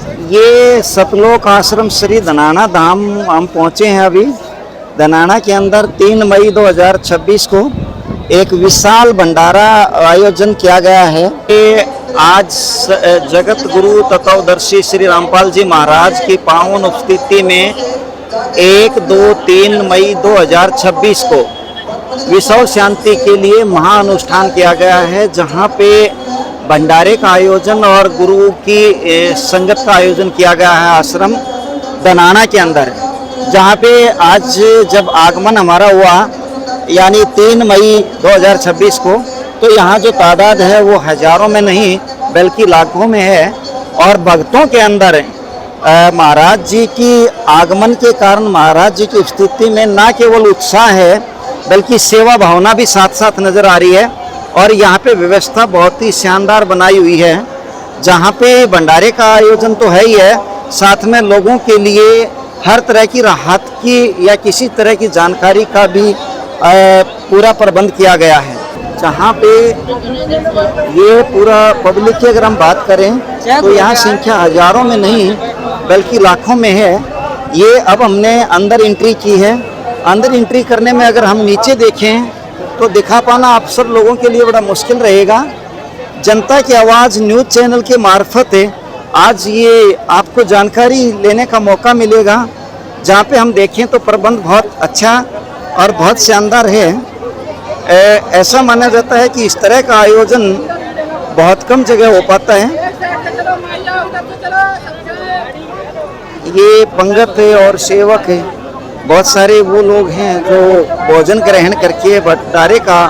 ये सतलोक आश्रम श्री धनाना धाम हम पहुंचे हैं अभी। धनाना के अंदर 3 मई 2026 को एक विशाल भंडारा आयोजन किया गया है। ये आज जगत गुरु तत्वदर्शी श्री रामपाल जी महाराज की पावन उपस्थिति में 1, 2, 3 मई 2026 को विश्व शांति के लिए महाअनुष्ठान किया गया है, जहां पे भंडारे का आयोजन और गुरु की संगत का आयोजन किया गया है आश्रम धनाना के अंदर। जहाँ पे आज जब आगमन हमारा हुआ यानी 3 मई 2026 को, तो यहाँ जो तादाद है वो हजारों में नहीं बल्कि लाखों में है। और भक्तों के अंदर महाराज जी की आगमन के कारण महाराज जी की उपस्थिति में ना केवल उत्साह है बल्कि सेवा भावना भी साथ साथ नजर आ रही है। और यहाँ पे व्यवस्था बहुत ही शानदार बनाई हुई है, जहाँ पे भंडारे का आयोजन तो है ही है, साथ में लोगों के लिए हर तरह की राहत की या किसी तरह की जानकारी का भी पूरा प्रबंध किया गया है। जहाँ पे ये पूरा पब्लिक की अगर हम बात करें तो यहाँ संख्या हजारों में नहीं बल्कि लाखों में है। ये अब हमने अंदर एंट्री की है। अंदर एंट्री करने में अगर हम नीचे देखें तो दिखा पाना आप सब लोगों के लिए बड़ा मुश्किल रहेगा। जनता की आवाज़ न्यूज़ चैनल के मार्फत आज ये आपको जानकारी लेने का मौका मिलेगा। जहाँ पे हम देखें तो प्रबंध बहुत अच्छा और बहुत शानदार है। ऐसा माना जाता है कि इस तरह का आयोजन बहुत कम जगह हो पाता है। ये पंगत है और सेवक है, बहुत सारे वो लोग हैं जो भोजन ग्रहण करके भंडारे का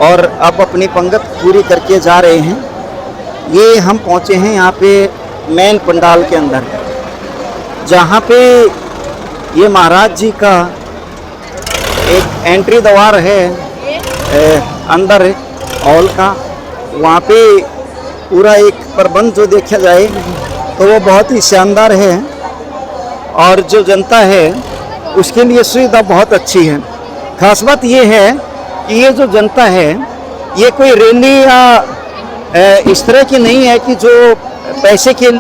और अब अपनी पंगत पूरी करके जा रहे हैं। ये हम पहुंचे हैं यहाँ पे मेन पंडाल के अंदर, जहाँ पे ये महाराज जी का एक एंट्री द्वार है अंदर हॉल का। वहाँ पे पूरा एक प्रबंध जो देखा जाए तो वो बहुत ही शानदार है और जो जनता है उसके लिए सुविधा बहुत अच्छी है। खास बात ये है कि ये जो जनता है ये कोई रैली या इस तरह की नहीं है कि जो पैसे के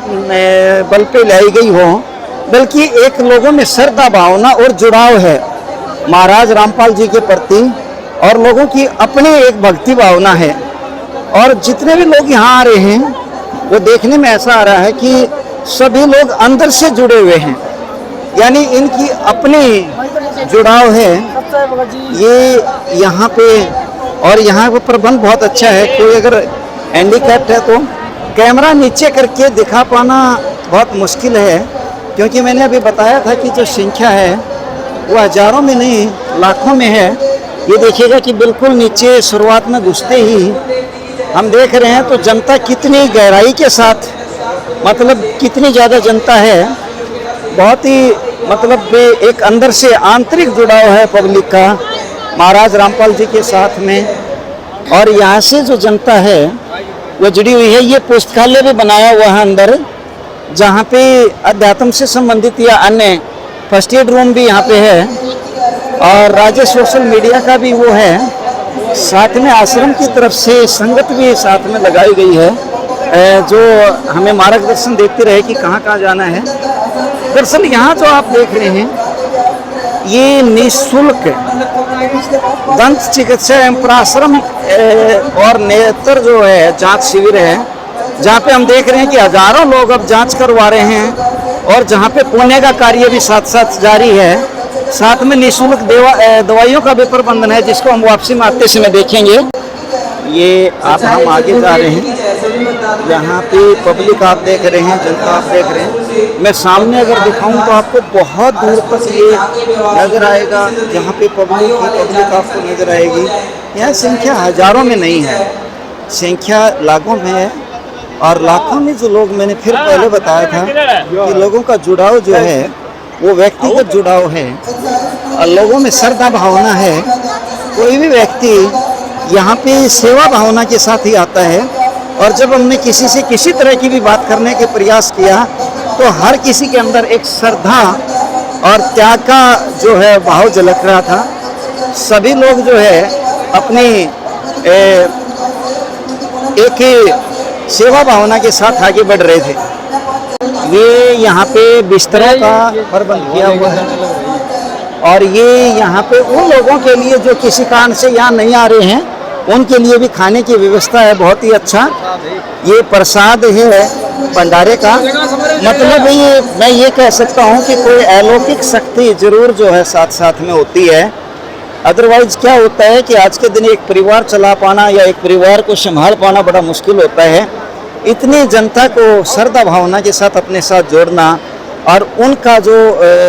बल पे लाई गई हो, बल्कि एक लोगों में श्रद्धा भावना और जुड़ाव है महाराज रामपाल जी के प्रति और लोगों की अपनी एक भक्ति भावना है। और जितने भी लोग यहाँ आ रहे हैं वो देखने में ऐसा आ रहा है कि सभी लोग अंदर से जुड़े हुए हैं, यानी इनकी अपनी जुड़ाव है ये यहाँ पे। और यहाँ पे प्रबंध बहुत अच्छा है। कोई अगर हैंडीकैप्ड है तो कैमरा नीचे करके दिखा पाना बहुत मुश्किल है, क्योंकि मैंने अभी बताया था कि जो संख्या है वो हजारों में नहीं लाखों में है। ये देखिएगा कि बिल्कुल नीचे शुरुआत में घुसते ही हम देख रहे हैं तो जनता कितनी गहराई के साथ, मतलब कितनी ज़्यादा जनता है। बहुत ही मतलब एक अंदर से आंतरिक जुड़ाव है पब्लिक का महाराज रामपाल जी के साथ में। और यहाँ से जो जनता है वो जुड़ी हुई है। ये पुस्तकालय भी बनाया हुआ है अंदर, जहाँ पे अध्यात्म से संबंधित या अन्य फर्स्ट एड रूम भी यहाँ पे है। और राज्य सोशल मीडिया का भी वो है, साथ में आश्रम की तरफ से संगत भी साथ में लगाई गई है, जो हमें मार्गदर्शन देती रहे कि कहाँ कहाँ जाना है। दरअसल यहाँ जो आप देख रहे हैं ये निःशुल्क दंत चिकित्सा एवं पराश्रम और नेत्र जो है जांच शिविर है, जहाँ पे हम देख रहे हैं कि हजारों लोग अब जांच करवा रहे हैं और जहाँ पे पुण्य का कार्य भी साथ साथ जारी है। साथ में निःशुल्क दवाइयों का भी प्रबंधन है, जिसको हम वापसी में आते समय देखेंगे। ये आप हम आगे जा रहे हैं, यहाँ पे पब्लिक आप देख रहे हैं, जनता आप देख रहे हैं। मैं सामने अगर दिखाऊं तो आपको बहुत दूर तक ये नज़र आएगा, जहाँ पे पब्लिक आपको नज़र आएगी। यह संख्या हजारों में नहीं है, संख्या लाखों में है। और लाखों में जो लोग, मैंने फिर पहले बताया था कि लोगों का जुड़ाव जो है वो व्यक्तिगत जुड़ाव है और लोगों में श्रद्धा भावना है। कोई भी व्यक्ति यहाँ पे सेवा भावना के साथ ही आता है। और जब हमने किसी से किसी तरह की भी बात करने के प्रयास किया तो हर किसी के अंदर एक श्रद्धा और त्याग का जो है भाव झलक रहा था। सभी लोग जो है अपनी एक सेवा भावना के साथ आगे बढ़ रहे थे। ये यहाँ पे बिस्तरों का प्रबंध किया हुआ है और ये यहाँ पे उन लोगों के लिए जो किसी कारण से यहाँ नहीं आ रहे हैं उनके लिए भी खाने की व्यवस्था है, बहुत ही अच्छा। ये प्रसाद है भंडारे का, मतलब ये मैं ये कह सकता हूँ कि कोई अलौकिक शक्ति जरूर जो है साथ साथ में होती है। अदरवाइज क्या होता है कि आज के दिन एक परिवार चला पाना या एक परिवार को संभाल पाना बड़ा मुश्किल होता है। इतनी जनता को श्रद्धा भावना के साथ अपने साथ जोड़ना और उनका जो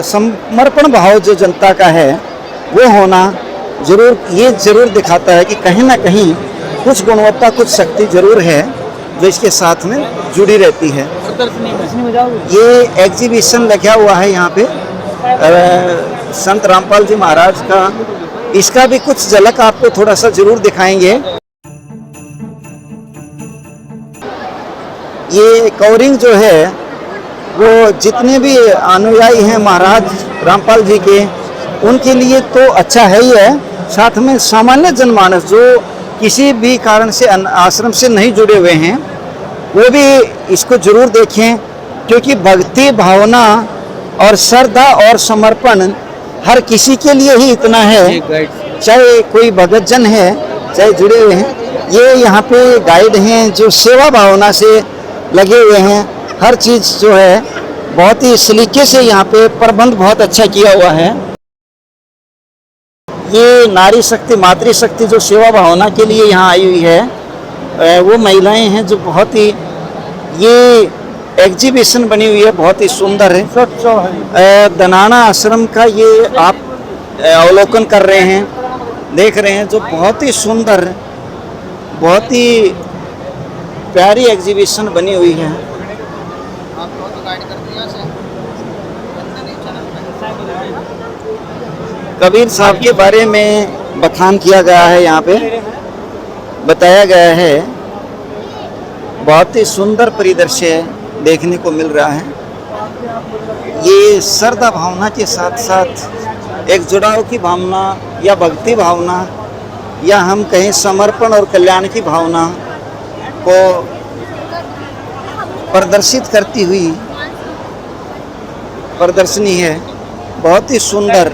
समर्पण भाव जो जनता का है वो होना ये जरूर दिखाता है कि कहीं ना कहीं कुछ गुणवत्ता, कुछ शक्ति जरूर है जो इसके साथ में जुड़ी रहती है। ये एग्जीबिशन लगा हुआ है यहाँ पे संत रामपाल जी महाराज का, इसका भी कुछ झलक आपको थोड़ा सा जरूर दिखाएंगे। ये कवरिंग जो है वो जितने भी अनुयायी हैं महाराज रामपाल जी के उनके लिए तो अच्छा है ही है, साथ में सामान्य जनमानस जो किसी भी कारण से आश्रम से नहीं जुड़े हुए हैं वो भी इसको जरूर देखें, क्योंकि भक्ति भावना और श्रद्धा और समर्पण हर किसी के लिए ही इतना है, चाहे कोई भगत जन है चाहे जुड़े हुए हैं। ये यहाँ पे गाइड हैं जो सेवा भावना से लगे हुए हैं, हर चीज़ जो है बहुत ही सलीके से यहाँ पे प्रबंध बहुत अच्छा किया हुआ है। ये नारी शक्ति मातृशक्ति जो सेवा भावना के लिए यहाँ आई हुई है वो महिलाएं हैं जो बहुत ही, ये एग्जीबिशन बनी हुई है बहुत ही सुंदर है। दनाना आश्रम का ये आप अवलोकन कर रहे हैं, देख रहे हैं, जो बहुत ही सुंदर, बहुत ही प्यारी एग्जीबिशन बनी हुई है। कबीर साहब के बारे में बखान किया गया है, यहाँ पे बताया गया है, बहुत ही सुंदर परिदृश्य देखने को मिल रहा है। ये श्रद्धा भावना के साथ साथ एक जुड़ाव की भावना या भक्ति भावना या हम कहें समर्पण और कल्याण की भावना को प्रदर्शित करती हुई प्रदर्शनी है। बहुत ही सुंदर,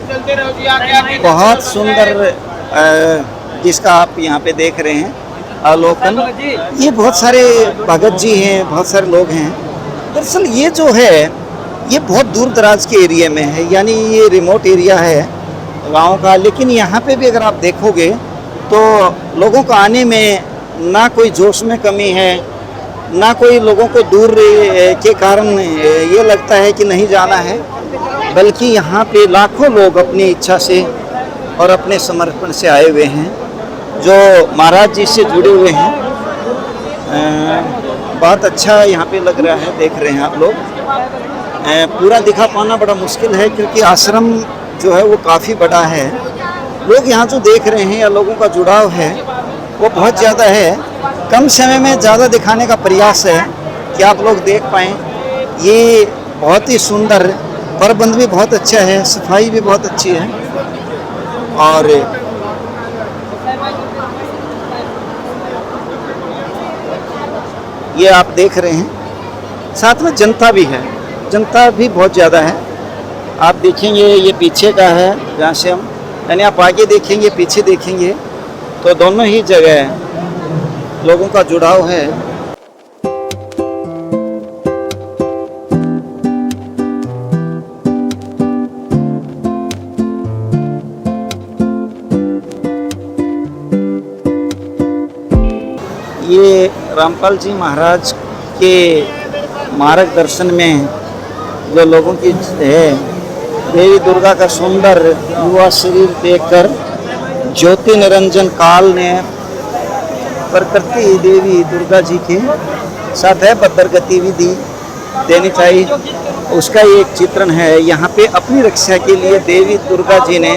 बहुत सुंदर जिसका आप यहाँ पे देख रहे हैं अवलोकन। ये बहुत सारे भगत जी हैं, बहुत सारे लोग हैं। दरअसल ये जो है ये बहुत दूर दराज के एरिया में है, यानी ये रिमोट एरिया है गांव का, लेकिन यहाँ पे भी अगर आप देखोगे तो लोगों को आने में ना कोई जोश में कमी है, ना कोई लोगों को दूर के कारण ये लगता है कि नहीं जाना है, बल्कि यहाँ पे लाखों लोग अपनी इच्छा से और अपने समर्पण से आए हुए हैं जो महाराज जी से जुड़े हुए हैं। बहुत अच्छा यहाँ पे लग रहा है, देख रहे हैं आप लोग। पूरा दिखा पाना बड़ा मुश्किल है क्योंकि आश्रम जो है वो काफ़ी बड़ा है। लोग यहाँ जो देख रहे हैं या लोगों का जुड़ाव है वो बहुत ज़्यादा है। कम समय में ज़्यादा दिखाने का प्रयास है कि आप लोग देख पाएँ। ये बहुत ही सुंदर, प्रबंध भी बहुत अच्छा है, सफाई भी बहुत अच्छी है और ये आप देख रहे हैं। साथ में जनता भी है, जनता भी बहुत ज़्यादा है। आप देखेंगे ये पीछे का है जहाँ से हम, यानी आप आगे देखेंगे पीछे देखेंगे तो दोनों ही जगह लोगों का जुड़ाव है। ये रामपाल जी महाराज के मार्गदर्शन में जो लोगों की है, देवी दुर्गा का सुंदर युवा शरीर देखकर ज्योति निरंजन काल ने प्रकृति देवी दुर्गा जी के साथ है बदर गतिविधि देनी चाहिए, उसका ये एक चित्रण है। यहाँ पे अपनी रक्षा के लिए देवी दुर्गा जी ने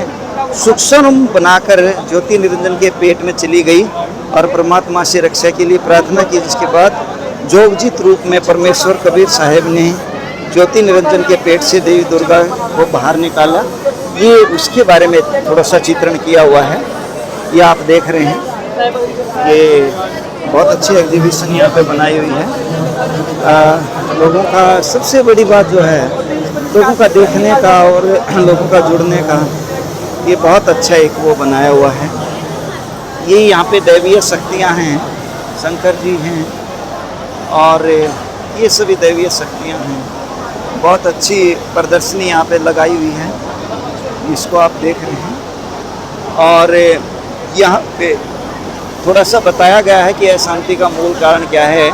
सूक्ष्म बनाकर ज्योति निरंजन के पेट में चली गई और परमात्मा से रक्षा के लिए प्रार्थना की, जिसके बाद जोगजित रूप में परमेश्वर कबीर साहब ने ज्योति निरंजन के पेट से देवी दुर्गा को बाहर निकाला। ये उसके बारे में थोड़ा सा चित्रण किया हुआ है, ये आप देख रहे हैं। ये बहुत अच्छी एग्जीबिशन यहाँ पे बनाई हुई है। लोगों का सबसे बड़ी बात जो है लोगों का देखने का और लोगों का जुड़ने का, ये बहुत अच्छा एक वो बनाया हुआ है। ये यहाँ पे दैवीय शक्तियाँ हैं, शंकर जी हैं और ये सभी दैवीय शक्तियाँ हैं। बहुत अच्छी प्रदर्शनी यहाँ पे लगाई हुई है, इसको आप देख रहे हैं। और यहाँ पे थोड़ा सा बताया गया है कि अशांति का मूल कारण क्या है।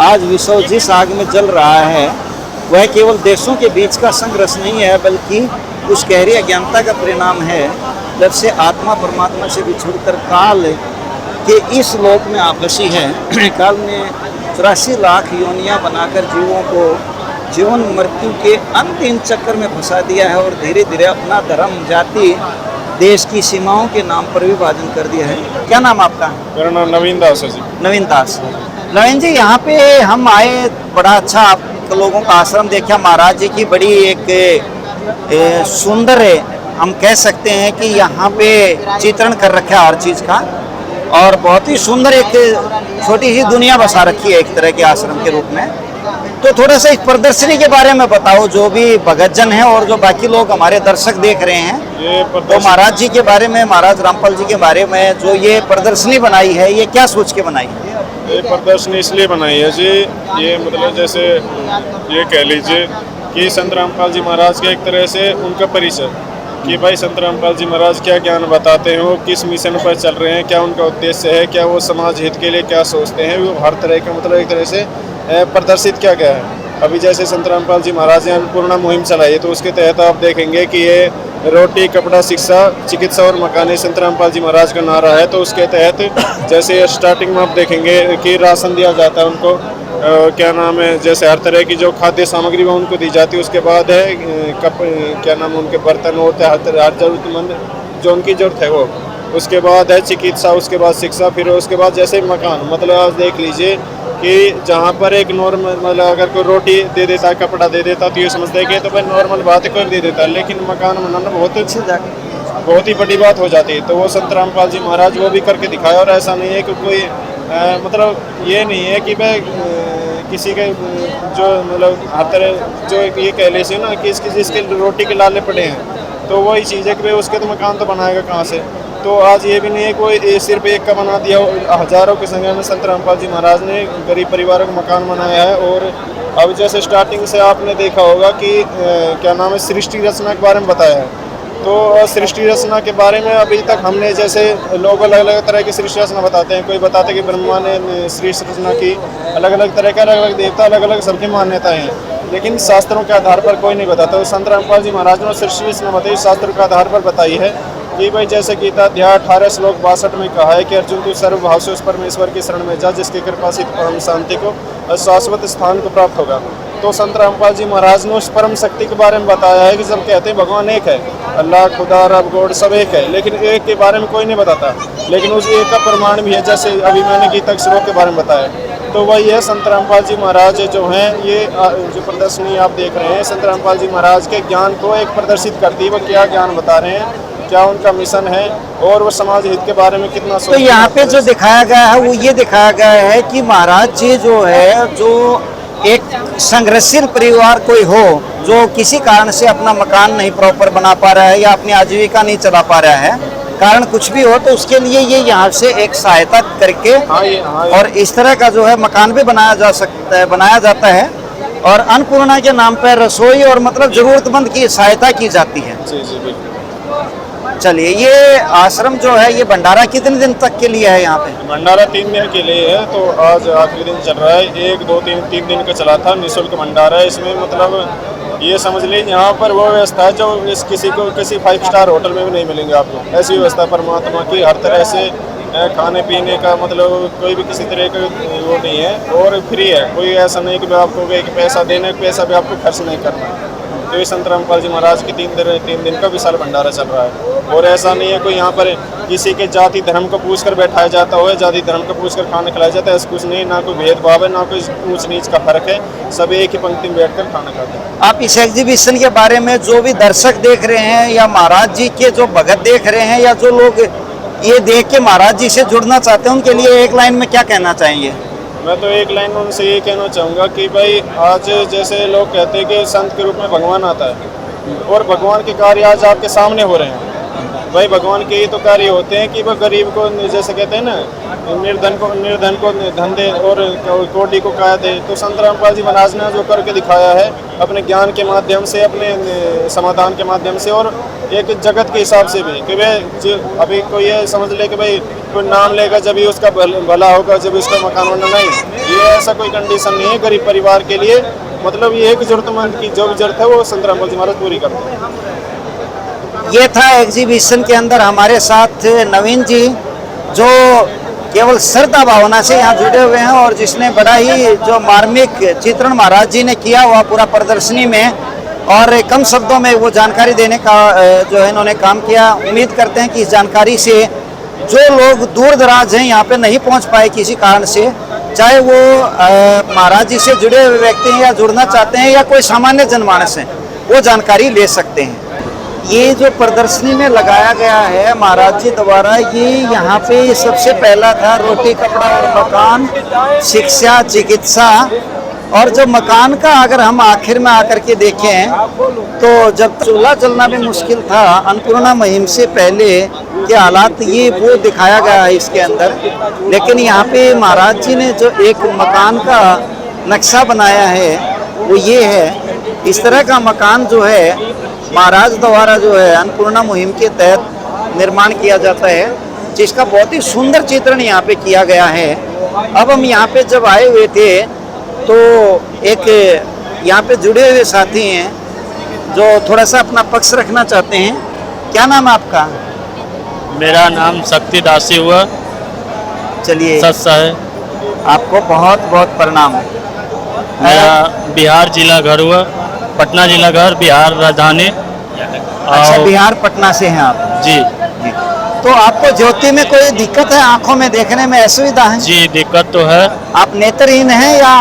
आज विश्व जिस आग में जल रहा है वह केवल देशों के बीच का संघर्ष नहीं है, बल्कि उस गहरी अज्ञानता का परिणाम है। जब से आत्मा परमात्मा से बिछुड़कर काल के इस लोक में आपसी है, काल ने 84 लाख योनियां बनाकर जीवों को जीवन मृत्यु के अंतिम चक्कर में फंसा दिया है और धीरे धीरे अपना धर्म, जाति, देश की सीमाओं के नाम पर विभाजन कर दिया है। क्या नाम आपका? मेरा नाम नवीन दास है जी। नवीन दास। नवीन जी, यहाँ पे हम आए, बड़ा अच्छा आप लोगों का आश्रम देखा। महाराज जी की बड़ी एक सुंदर है, हम कह सकते हैं कि यहाँ पे चित्रण कर रखा है हर चीज़ का, और बहुत ही सुंदर एक छोटी सी दुनिया बसा रखी है एक तरह के आश्रम के रूप में। तो थोड़ा सा इस प्रदर्शनी के बारे में बताओ, जो भी भगतजन है और जो बाकी लोग हमारे दर्शक देख रहे हैं, तो महाराज जी के बारे में, महाराज रामपाल जी के बारे में जो ये प्रदर्शनी बनाई है, ये क्या सोच के बनाई है? ये प्रदर्शनी इसलिए बनाई है जी, ये मतलब जैसे ये कह लीजिए कि संत रामपाल जी महाराज के एक तरह से उनका परिचय, कि भाई संत रामपाल जी महाराज क्या ज्ञान बताते हैं, वो किस मिशन पर चल रहे हैं, क्या उनका उद्देश्य है, क्या वो समाज हित के लिए क्या सोचते हैं, वो हर तरह का मतलब एक तरह से प्रदर्शित किया गया है। अभी जैसे संत रामपाल जी महाराज ने अन्नपूर्णा मुहिम चलाई है, तो उसके तहत आप देखेंगे कि ये रोटी, कपड़ा, शिक्षा, चिकित्सा और मकान संत रामपाल जी महाराज का नारा है। तो उसके तहत जैसे स्टार्टिंग में आप देखेंगे कि राशन दिया जाता है उनको, क्या नाम है, जैसे हर तरह की जो खाद्य सामग्री वो उनको दी जाती है। उसके बाद है क्या नाम है, उनके बर्तन होते हैं, हर जरूरतमंद जो उनकी जरूरत है वो। उसके बाद है चिकित्सा, उसके बाद शिक्षा, फिर उसके बाद जैसे मकान, मतलब आप देख लीजिए कि जहाँ पर एक नॉर्मल, मतलब अगर कोई रोटी दे देता है, कपड़ा दे देता, तो ये समझते हैं कि तो भाई नॉर्मल बात है, कोई दे देता है, लेकिन मकान बनाना बहुत ही बड़ी बात हो जाती है। तो वो संत रामपाल जी महाराज वो भी करके दिखाया। और ऐसा नहीं है कि कोई मतलब ये नहीं है कि भाई किसी के जो मतलब हर तरह जो ये कह लीजिए ना कि जिसके रोटी के लाले पड़े हैं, तो वही चीज़ है कि भाई उसके तो मकान तो बनाएगा कहाँ से। तो आज ये भी नहीं है कोई सिर्फ एक का बना दिया, हजारों की संख्या में संत रामपाल जी महाराज ने गरीब परिवारों को मकान बनाया है। और अब जैसे स्टार्टिंग से आपने देखा होगा कि क्या नाम है, सृष्टि रचना के बारे में बताया है। तो सृष्टि रचना के बारे में अभी तक हमने, जैसे लोग अलग अलग तरह की सृष्टि रचना बताते हैं, कोई बताते हैं कि ब्रह्मा ने सृष्टि रचना की, अलग अलग तरह के अलग अलग देवता, अलग अलग सबकी मान्यताएं हैं, लेकिन शास्त्रों के आधार पर कोई नहीं बताता। तो संत रामपाल जी महाराज ने सृष्टि रचना बताई, शास्त्र के आधार पर बताई है कि भाई जैसे गीता अध्याय 18 श्लोक 62 में कहा है कि अर्जुन तू सर्वभाव से उस परमेश्वर की शरण में जा, जिसकी कृपा से परम शांति को शाश्वत स्थान को प्राप्त होगा। तो संत रामपाल जी महाराज ने उस परम शक्ति के बारे में बताया है कि जब कहते हैं भगवान एक है, अल्लाह, खुदा, रब, गॉड सब एक है, लेकिन एक के बारे में कोई नहीं बताता, लेकिन उस एक का प्रमाण भी है। जैसे अभी मैंने गीता के श्लोक के बारे में बताया, तो वही है संत रामपाल जी महाराज जो हैं, ये जो प्रदर्शनी आप देख रहे हैं, संत रामपाल जी महाराज के ज्ञान को एक प्रदर्शित करती है। वो क्या ज्ञान बता रहे हैं, क्या उनका मिशन है, और वो समाज हित के बारे में कितना तो यहाँ पे जो दिखाया गया है वो ये दिखाया गया है कि महाराज जी जो है, जो एक संघर्षशील परिवार कोई हो, जो किसी कारण से अपना मकान नहीं प्रॉपर बना पा रहा है या अपनी आजीविका नहीं चला पा रहा है, कारण कुछ भी हो, तो उसके लिए ये यहाँ से एक सहायता करके और इस तरह का जो है मकान भी बनाया जा सकता है, बनाया जाता है, और अन्नपूर्णा के नाम पर रसोई और मतलब जरूरतमंद की सहायता की जाती है। जी जी बिल्कुल। चलिए, ये आश्रम जो है ये भंडारा कितने दिन तक के लिए है यहाँ पे? भंडारा 3 दिन के लिए है, तो आज आखिरी दिन चल रहा है। 1, 2, 3 दिन का चला था, निःशुल्क भंडारा है। इसमें मतलब ये समझ लीजिए यहाँ पर वो व्यवस्था है जो किसी 5 स्टार होटल में भी नहीं मिलेंगे आपको। ऐसी व्यवस्था परमात्मा की, हर तरह से खाने पीने का मतलब कोई भी किसी तरह का वो नहीं है, और फ्री है। कोई ऐसा नहीं कि आपको एक पैसा देना, पैसा भी आपको खर्च नहीं करना। तो ये संत रामपाल जी महाराज की 3 दिन का विशाल भंडारा चल रहा है। और ऐसा नहीं है कोई यहाँ पर किसी के जाति धर्म को पूछकर बैठाया जाता हो, जाति धर्म को पूछकर खाना खिलाया जाता है, ऐसा कुछ नहीं। ना कोई भेदभाव है, ना कोई ऊंच नीच का फर्क है, सब एक ही पंक्ति में बैठकर खाना खाते हैं। आप इस एग्जीबिशन के बारे में जो भी दर्शक देख रहे हैं, या महाराज जी के जो भगत देख रहे हैं, या जो लोग ये देख के महाराज जी से जुड़ना चाहते हैं, उनके लिए एक लाइन में क्या कहना चाहेंगे? मैं तो एक लाइन में उनसे ये कहना चाहूँगा कि भाई आज जैसे लोग कहते हैं कि संत के रूप में भगवान आता है और भगवान के कार्य आज आपके सामने हो रहे हैं। भाई भगवान के ही तो कार्य होते हैं कि वह गरीब को जैसे कहते हैं ना निर्धन को धन दे और कोटी को काया दे। तो संत रामपाल जी महाराज ने जो करके दिखाया है अपने ज्ञान के माध्यम से, अपने समाधान के माध्यम से और एक जगत के हिसाब से भी कि भाई अभी कोई ये समझ ले कि भाई कोई नाम लेगा जब ही उसका भला होगा, जब उसका मकान बनना, नहीं, ये ऐसा कोई कंडीशन नहीं है। गरीब परिवार के लिए मतलब ये है कि जरूरतमंद की जो भी जरूरत है वो संत रामपाल जी महाराज पूरी करते हैं। ये था एग्जीबिशन के अंदर हमारे साथ नवीन जी, जो केवल श्रद्धा भावना से यहाँ जुड़े हुए हैं और जिसने बड़ा ही जो मार्मिक चित्रण महाराज जी ने किया हुआ पूरा प्रदर्शनी में, और कम शब्दों में वो जानकारी देने का जो है इन्होंने काम किया। उम्मीद करते हैं कि इस जानकारी से जो लोग दूर दराज हैं यहाँ पे नहीं पहुँच पाए किसी कारण से, चाहे वो महाराज जी से जुड़े हुए व्यक्ति हैं या जुड़ना चाहते हैं या कोई सामान्य जनमानस है, वो जानकारी ले सकते हैं। ये जो प्रदर्शनी में लगाया गया है महाराज जी द्वारा, ये यहाँ पे सबसे पहला था रोटी कपड़ा और मकान, शिक्षा चिकित्सा। और जो मकान का अगर हम आखिर में आकर के देखें तो जब चूल्हा जलना भी मुश्किल था, अन्नपूर्णा मुहिम से पहले के हालात ये वो दिखाया गया है इसके अंदर। लेकिन यहाँ पे महाराज जी ने जो एक मकान का नक्शा बनाया है वो ये है। इस तरह का मकान जो है महाराज द्वारा जो है अन्नपूर्णा मुहिम के तहत निर्माण किया जाता है, जिसका बहुत ही सुंदर चित्रण यहाँ पे किया गया है। अब हम यहाँ पे जब आए हुए थे तो एक यहाँ पे जुड़े हुए साथी हैं जो थोड़ा सा अपना पक्ष रखना चाहते हैं। क्या नाम है आपका? मेरा नाम शक्ति दासी हुआ। चलिए, सच्चा है। आपको बहुत बहुत प्रणाम। मेरा बिहार जिला घर हुआ, पटना जिला घर, बिहार राजधानी। अच्छा, बिहार पटना से हैं आप? जी। तो आपको ज्योति में कोई दिक्कत है, आंखों में देखने में असुविधा है? जी, दिक्कत तो है। आप नेत्रहीन हैं या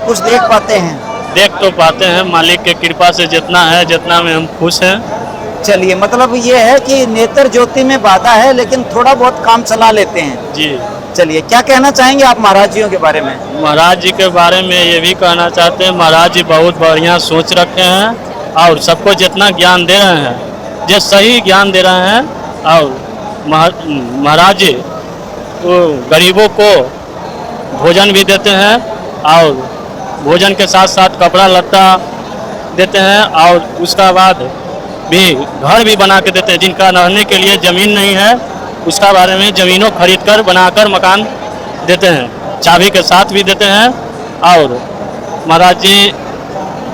कुछ देख पाते हैं? देख तो पाते हैं, मालिक के कृपा से जितना है, जितना में हम खुश हैं। चलिए, मतलब ये है कि नेत्र ज्योति में बाधा है लेकिन थोड़ा बहुत काम चला लेते हैं। जी। चलिए, क्या कहना चाहेंगे आप महाराज जियों के बारे में? महाराज जी के बारे में ये भी कहना चाहते हैं, महाराज जी बहुत बढ़िया सोच रखे हैं और सबको जितना ज्ञान दे रहे हैं, जो सही ज्ञान दे रहे हैं। और महाराज जी वो गरीबों को भोजन भी देते हैं और भोजन के साथ साथ कपड़ा लत्ता देते हैं और उसका बाद भी घर भी बना के देते हैं। जिनका रहने के लिए ज़मीन नहीं है उसका बारे में ज़मीनों खरीद कर बनाकर मकान देते हैं, चाबी के साथ भी देते हैं। और महाराज जी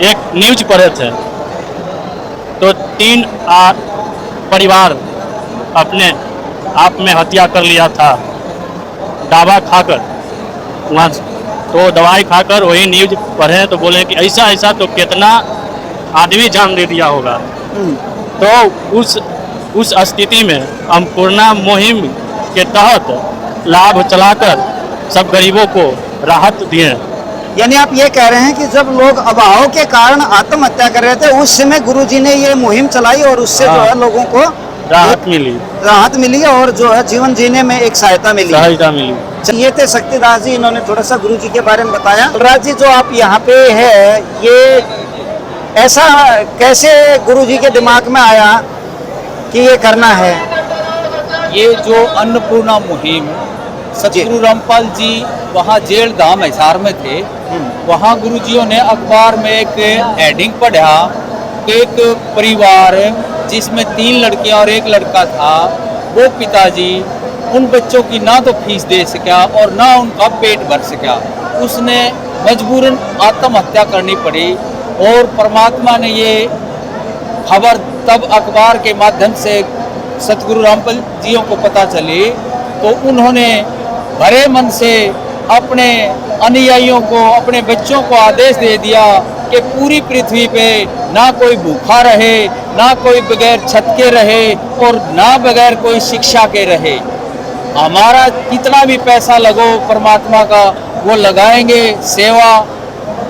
एक न्यूज पढ़े थे तो 3 परिवार अपने आप में हत्या कर लिया था दवा खाकर। वहाँ तो दवाई खाकर वही न्यूज पढ़े तो बोले कि ऐसा ऐसा तो कितना आदमी जान दे दिया होगा। तो उस स्थिति में अन्नपूर्णा मुहिम के तहत लाभ चलाकर सब गरीबों को राहत दिए। यानी आप ये कह रहे हैं कि जब लोग अभाव के कारण आत्महत्या कर रहे थे उस समय गुरुजी ने ये मुहिम चलाई और उससे जो है लोगों को राहत मिली और जो है जीवन जीने में एक सहायता मिली। ये थे शक्तिदास जी, इन्होंने थोड़ा सा गुरुजी के बारे में बताया। राज जी, जो आप यहाँ पे है, ये ऐसा कैसे गुरुजी के दिमाग में आया कि ये करना है? ये जो अन्नपूर्णा मुहिम सतगुरु रामपाल जी वहाँ जेल धाम हिसार में थे, वहाँ गुरुजियों ने अखबार में एक हेडिंग पढ़ा कि एक परिवार जिसमें 3 लड़कियां और 1 लड़का था, वो पिताजी उन बच्चों की ना तो फीस दे सका और ना उनका पेट भर सका। उसने मजबूरन आत्महत्या करनी पड़ी और परमात्मा ने ये खबर तब अखबार के माध्यम से सतगुरु रामपाल जियों को पता चली तो उन्होंने भरे मन से अपने अनुयायियों को, अपने बच्चों को आदेश दे दिया कि पूरी पृथ्वी पे ना कोई भूखा रहे, ना कोई बगैर छत के रहे और ना बगैर कोई शिक्षा के रहे। हमारा कितना भी पैसा लगो परमात्मा का वो लगाएंगे। सेवा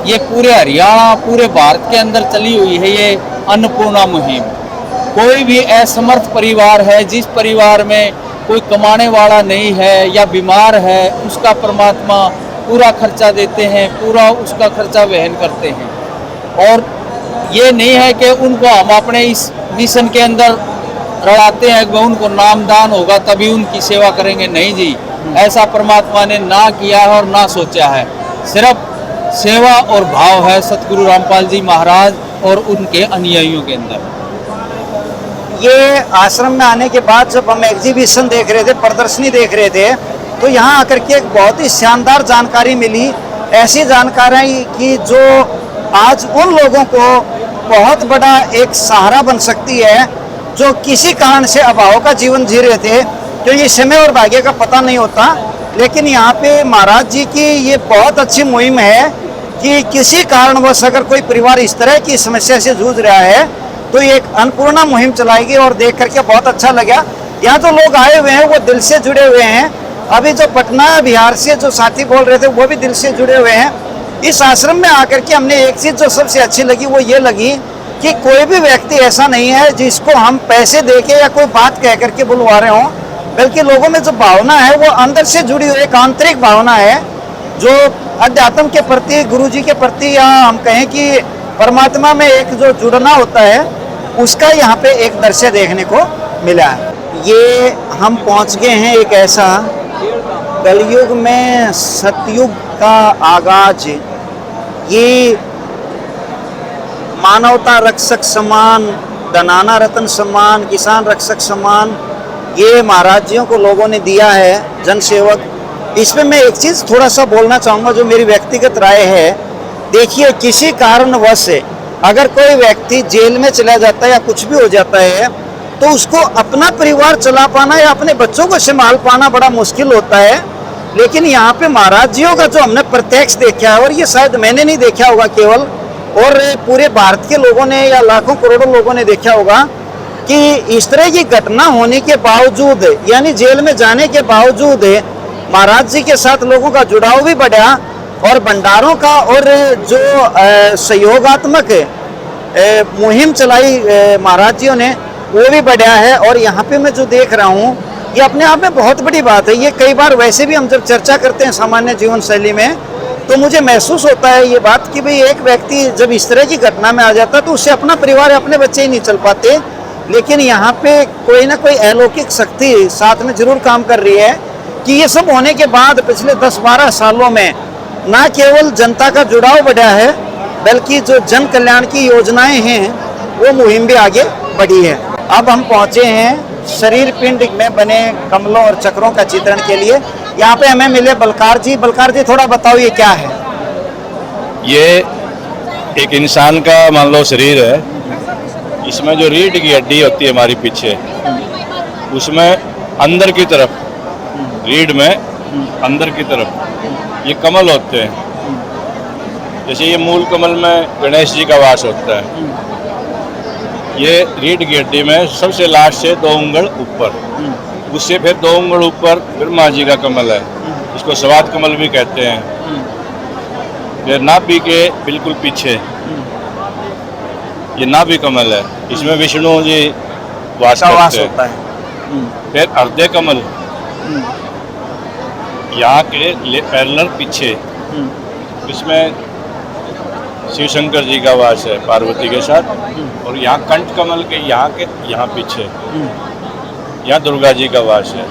ये पूरे हरियाणा, पूरे भारत के अंदर चली हुई है ये अन्नपूर्णा मुहिम। कोई भी असमर्थ परिवार है, जिस परिवार में कोई कमाने वाला नहीं है या बीमार है, उसका परमात्मा पूरा खर्चा देते हैं, पूरा उसका खर्चा वहन करते हैं। और ये नहीं है कि उनको हम अपने इस मिशन के अंदर रड़ाते हैं कि उनको नामदान होगा तभी उनकी सेवा करेंगे। नहीं जी, ऐसा परमात्मा ने ना किया है और ना सोचा है। सिर्फ सेवा और भाव है सतगुरु रामपाल जी महाराज और उनके अनुयायियों के अंदर। ये आश्रम में आने के बाद जब हम एग्जीबिशन देख रहे थे, प्रदर्शनी देख रहे थे, तो यहाँ आकर के एक बहुत ही शानदार जानकारी मिली। ऐसी जानकारी कि जो आज उन लोगों को बहुत बड़ा एक सहारा बन सकती है जो किसी कारण से अभाव का जीवन जी रहे थे, क्योंकि समय और भाग्य का पता नहीं होता। लेकिन यहाँ पे महाराज जी की ये बहुत अच्छी मुहिम है कि किसी कारणवश अगर कोई परिवार इस तरह की समस्या से जूझ रहा है तो ये एक अन्नपूर्णा मुहिम चलाएगी, और देख करके बहुत अच्छा लगा। यहाँ जो लोग आए हुए हैं वो दिल से जुड़े हुए हैं। अभी जो पटना बिहार से जो साथी बोल रहे थे वो भी दिल से जुड़े हुए हैं। इस आश्रम में आकर के हमने एक चीज़ जो सबसे अच्छी लगी वो ये लगी कि कोई भी व्यक्ति ऐसा नहीं है जिसको हम पैसे दे के या कोई बात कह करके बुलवा रहे हों, बल्कि लोगों में जो भावना है वो अंदर से जुड़ी हुई एक आंतरिक भावना है जो अध्यात्म के प्रति, गुरु जी के प्रति, या हम कहें कि परमात्मा में एक जो जुड़ना होता है उसका यहाँ पे एक दृश्य देखने को मिला है। ये हम पहुँच गए हैं एक ऐसा कलयुग में सतयुग का आगाज, ये मानवता रक्षक सम्मान, दनाना रत्न सम्मान, किसान रक्षक सम्मान, ये महाराज जियों को लोगों ने दिया है, जन सेवक। इसमें मैं एक चीज़ थोड़ा सा बोलना चाहूँगा जो मेरी व्यक्तिगत राय है। देखिए, किसी कारणवश अगर कोई व्यक्ति जेल में चला जाता है या कुछ भी हो जाता है तो उसको अपना परिवार चला पाना या अपने बच्चों को संभाल पाना बड़ा मुश्किल होता है। लेकिन यहाँ पे महाराज जियों का जो हमने प्रत्यक्ष देखा है, और ये शायद मैंने नहीं देखा होगा केवल, और पूरे भारत के लोगों ने या लाखों करोड़ों लोगों ने देखा होगा कि इस तरह की घटना होने के बावजूद, यानी जेल में जाने के बावजूद महाराज जी के साथ लोगों का जुड़ाव भी बढ़ा, और भंडारों का और जो सहयोगात्मक मुहिम चलाई महाराज जियों ने वो भी बढ़ा है। और यहाँ पे मैं जो देख रहा हूँ ये अपने आप में बहुत बड़ी बात है। ये कई बार वैसे भी हम जब चर्चा करते हैं सामान्य जीवन शैली में तो मुझे महसूस होता है ये बात कि भाई एक व्यक्ति जब इस तरह की घटना में आ जाता है तो उससे अपना परिवार, अपने बच्चे ही नहीं चल पाते। लेकिन यहाँ पे कोई ना कोई अलौकिक शक्ति साथ में जरूर काम कर रही है कि ये सब होने के बाद पिछले 10-12 सालों में ना केवल जनता का जुड़ाव बढ़ा है बल्कि जो जन कल्याण की योजनाएं हैं वो मुहिम भी आगे बढ़ी है। अब हम पहुंचे हैं शरीर पिंड में बने कमलों और चक्रों का चित्रण के लिए। यहाँ पे हमें मिले बलकार जी। बलकार जी, थोड़ा बताओ ये क्या है? ये एक इंसान का मान लो शरीर है, इसमें जो रीढ़ की हड्डी होती है हमारी पीछे, उसमें अंदर की तरफ, रीढ़ में अंदर की तरफ ये कमल होते हैं। जैसे ये मूल कमल में गणेश जी का वास होता है, ये रीढ़ की हड्डी में सबसे लास्ट से 2 उंगल ऊपर, उससे फिर 2 उंगल ऊपर ब्रह्मा जी का कमल है, इसको स्वाद कमल भी कहते हैं। फिर नाभि के बिल्कुल पीछे ये नाभि कमल है, इसमें विष्णु जी वास करते होता है। फिर हृदय कमल यहाँ के पैरेलल पीछे, इसमें शिव शंकर जी का वास है पार्वती के साथ। और यहाँ कंठ कमल के यहाँ पीछे यहाँ दुर्गा जी का वास है।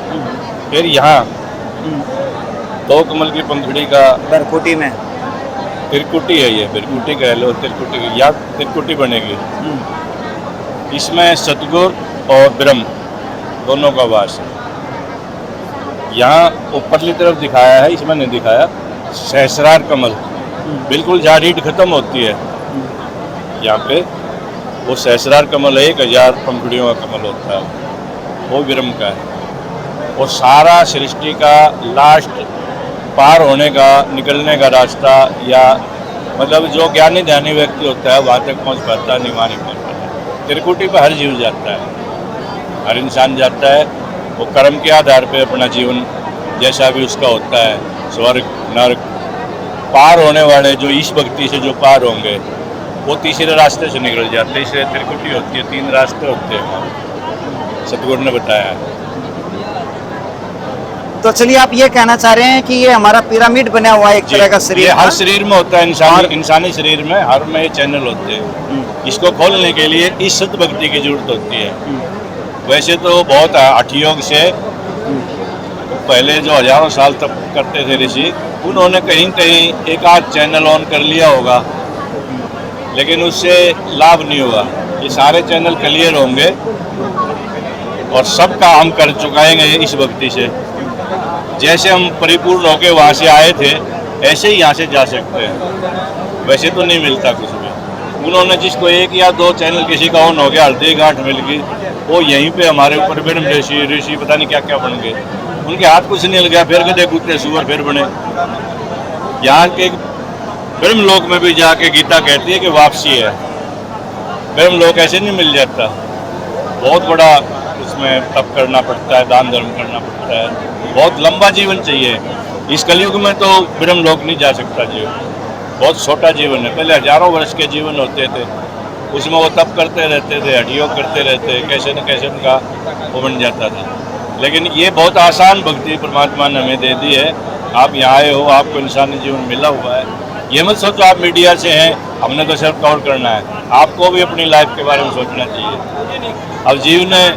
फिर यहाँ 2 कमल की पंखुड़ी का बरकुटी में त्रिकुटी है, ये बिरकुटी कह लो, त्रिकुटी या त्रिकुटी बनेगी। इसमें सतगुर और ब्रह्म दोनों का वास है। यहाँ ऊपरली तरफ दिखाया है, इसमें नहीं दिखाया, सहस्रार कमल, बिल्कुल जहाँ रीढ़ खत्म होती है यहाँ पे वो सहस्रार कमल है, 1000 पंखुड़ियों का कमल होता है, वो ब्रह्म का है। और सारा सृष्टि का लास्ट पार होने का, निकलने का रास्ता, या मतलब जो ज्ञानी ध्यानी व्यक्ति होता है वहाँ तक पहुँच पाता है, नहीं वहाँ नहीं पहुँच पाता। त्रिकुटी पर हर जीव जाता है, हर इंसान जाता है। वो कर्म के आधार पे अपना जीवन जैसा भी उसका होता है, स्वर्ग नरक, पार होने वाले जो इस भक्ति से जो पार होंगे वो तीसरे रास्ते से निकल जाते हैं। इसलिए त्रिकुटी होती है, 3 रास्ते होते हैं, सतगुरु ने बताया है। तो चलिए आप ये कहना चाह रहे हैं कि ये हमारा पिरामिड बना हुआ है एक तरह का शरीर ये का? हर शरीर में होता है, इंसानी शरीर में हर में ये चैनल होते हैं। इसको खोलने के लिए इस शुद्ध भक्ति की जरूरत होती है। वैसे तो बहुत हठयोग से पहले जो हजारों साल तक करते थे ऋषि, उन्होंने कहीं कहीं एक आध चैनल ऑन कर लिया होगा, लेकिन उससे लाभ नहीं हुआ। ये सारे चैनल क्लियर होंगे और सबका हम कर चुकाएंगे इस भक्ति से। जैसे हम परिपूर्ण होके वहाँ से आए थे, ऐसे ही यहाँ से जा सकते हैं। वैसे तो नहीं मिलता कुछ भी। उन्होंने जिसको एक या दो चैनल किसी का ऑन हो गया, हल्दी गांठ मिल गई, वो यहीं पे हमारे ऊपर ब्रह्म ऋषि पता नहीं क्या क्या बन गए। उनके हाथ कुछ नहीं लग गया, फिर गधे कुत्ते सुअर फिर बने। यहाँ के ब्रह्म लोक में भी जाके गीता कहती है कि वापसी है। ब्रह्म लोक ऐसे नहीं मिल जाता, बहुत बड़ा उसमें तप करना पड़ता है, दान धर्म करना पड़ता है, बहुत लंबा जीवन चाहिए। इस कलयुग में तो ब्रह्म लोक नहीं जा सकता जीवन, बहुत छोटा जीवन है। पहले हजारों वर्ष के जीवन होते थे, उसमें वो तप करते रहते थे, हठयोग करते रहते, कैसे न कैसे उनका वो बन जाता था। लेकिन ये बहुत आसान भक्ति परमात्मा ने हमें दे दी है। आप यहाँ आए हो, आपको इंसानी जीवन मिला हुआ है। ये मत सोचो आप मीडिया से हैं, हमने तो सिर्फ कवर करना है। आपको भी अपनी लाइफ के बारे में सोचना चाहिए। अब जीव ने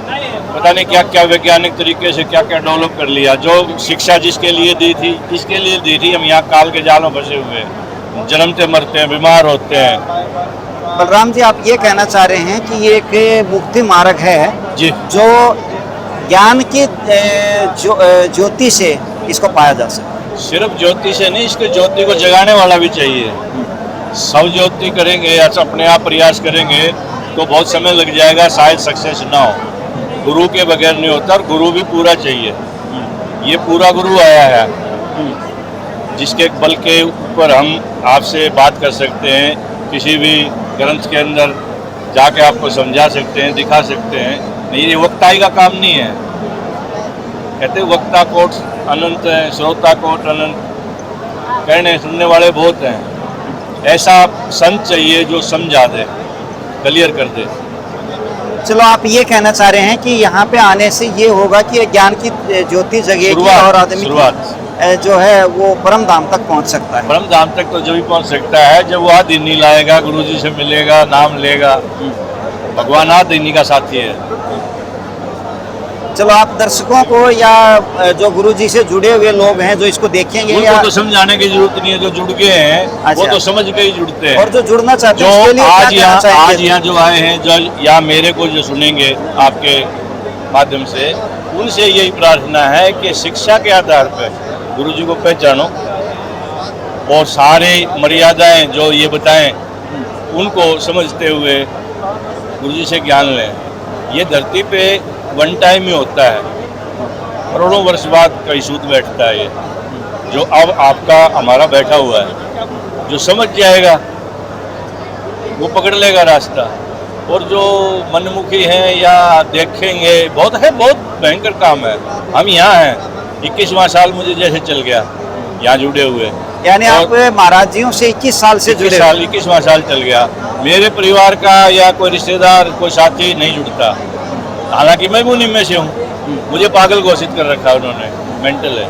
पता नहीं क्या क्या वैज्ञानिक तरीके से क्या क्या डेवलप कर लिया। जो शिक्षा जिसके लिए दी थी, इसके लिए दी थी। हम यहाँ काल के जाल में फंसे हुए हैं, जन्मते मरते हैं, बीमार होते हैं। बलराम जी, आप ये कहना चाह रहे हैं कि ये एक मुक्ति मार्ग है जी, जो ज्ञान की ज्योति से इसको पाया जा सकता है। सिर्फ ज्योति से नहीं, इसके ज्योति को जगाने वाला भी चाहिए। सब ज्योति करेंगे या अपने आप प्रयास करेंगे तो बहुत समय लग जाएगा, शायद सक्सेस ना हो। गुरु के बगैर नहीं होता, और गुरु भी पूरा चाहिए। ये पूरा गुरु आया है जिसके बल के ऊपर हम आपसे बात कर सकते हैं, किसी भी ग्रंथ के अंदर जाके आपको समझा सकते हैं, दिखा सकते हैं। नहीं, ये वक्ताई का काम नहीं है। कहते वक्ता कोट अनंत है, श्रोता कोट अनंत, कहने सुनने वाले बहुत हैं। ऐसा संत चाहिए जो समझा दे, क्लियर कर दे। चलो आप ये कहना चाह रहे हैं कि यहाँ पे आने से ये होगा कि ज्ञान की ज्योति जगेगी और आदमी जो है वो परम धाम तक पहुँच सकता है। परम धाम तक तो जब भी पहुँच सकता है जब वो आदिनी लाएगा, गुरुजी से मिलेगा, नाम लेगा। भगवान आदिनी का साथी है। चलो आप दर्शकों को या जो गुरुजी से जुड़े हुए लोग हैं जो इसको देखेंगे, उनको या तो समझाने की जरूरत नहीं है। जो जुड़ गए हैं वो अच्छा। तो समझ के ही जुड़ते हैं। और जो जुड़ना चाहते जो हैं उसके लिए क्या कहना चाहेंगे? आज यहाँ जो आए हैं, जो या मेरे को जो सुनेंगे आपके माध्यम से, उनसे यही प्रार्थना है कि शिक्षा के आधार पर गुरुजी को पहचानो और सारे मर्यादाएं जो ये बताएं उनको समझते हुए गुरुजी से ज्ञान लें। ये धरती पे वन टाइम ही होता है, करोड़ों वर्ष बाद कई सूद बैठता है। ये जो अब आपका हमारा बैठा हुआ है, जो समझ जाएगा वो पकड़ लेगा रास्ता। और जो मनमुखी हैं या देखेंगे, बहुत है, बहुत भयंकर काम है। हम यहाँ हैं, 21वां साल मुझे जैसे चल गया यहाँ जुड़े हुए। यानी आप महाराज जियों से 21 साल से जुड़े? 21वां साल चल गया। मेरे परिवार का या कोई रिश्तेदार, कोई साथी नहीं जुड़ता। हालांकि मैं भी उन्हीं में से हूँ। मुझे पागल घोषित कर रखा है उन्होंने, मेंटल है।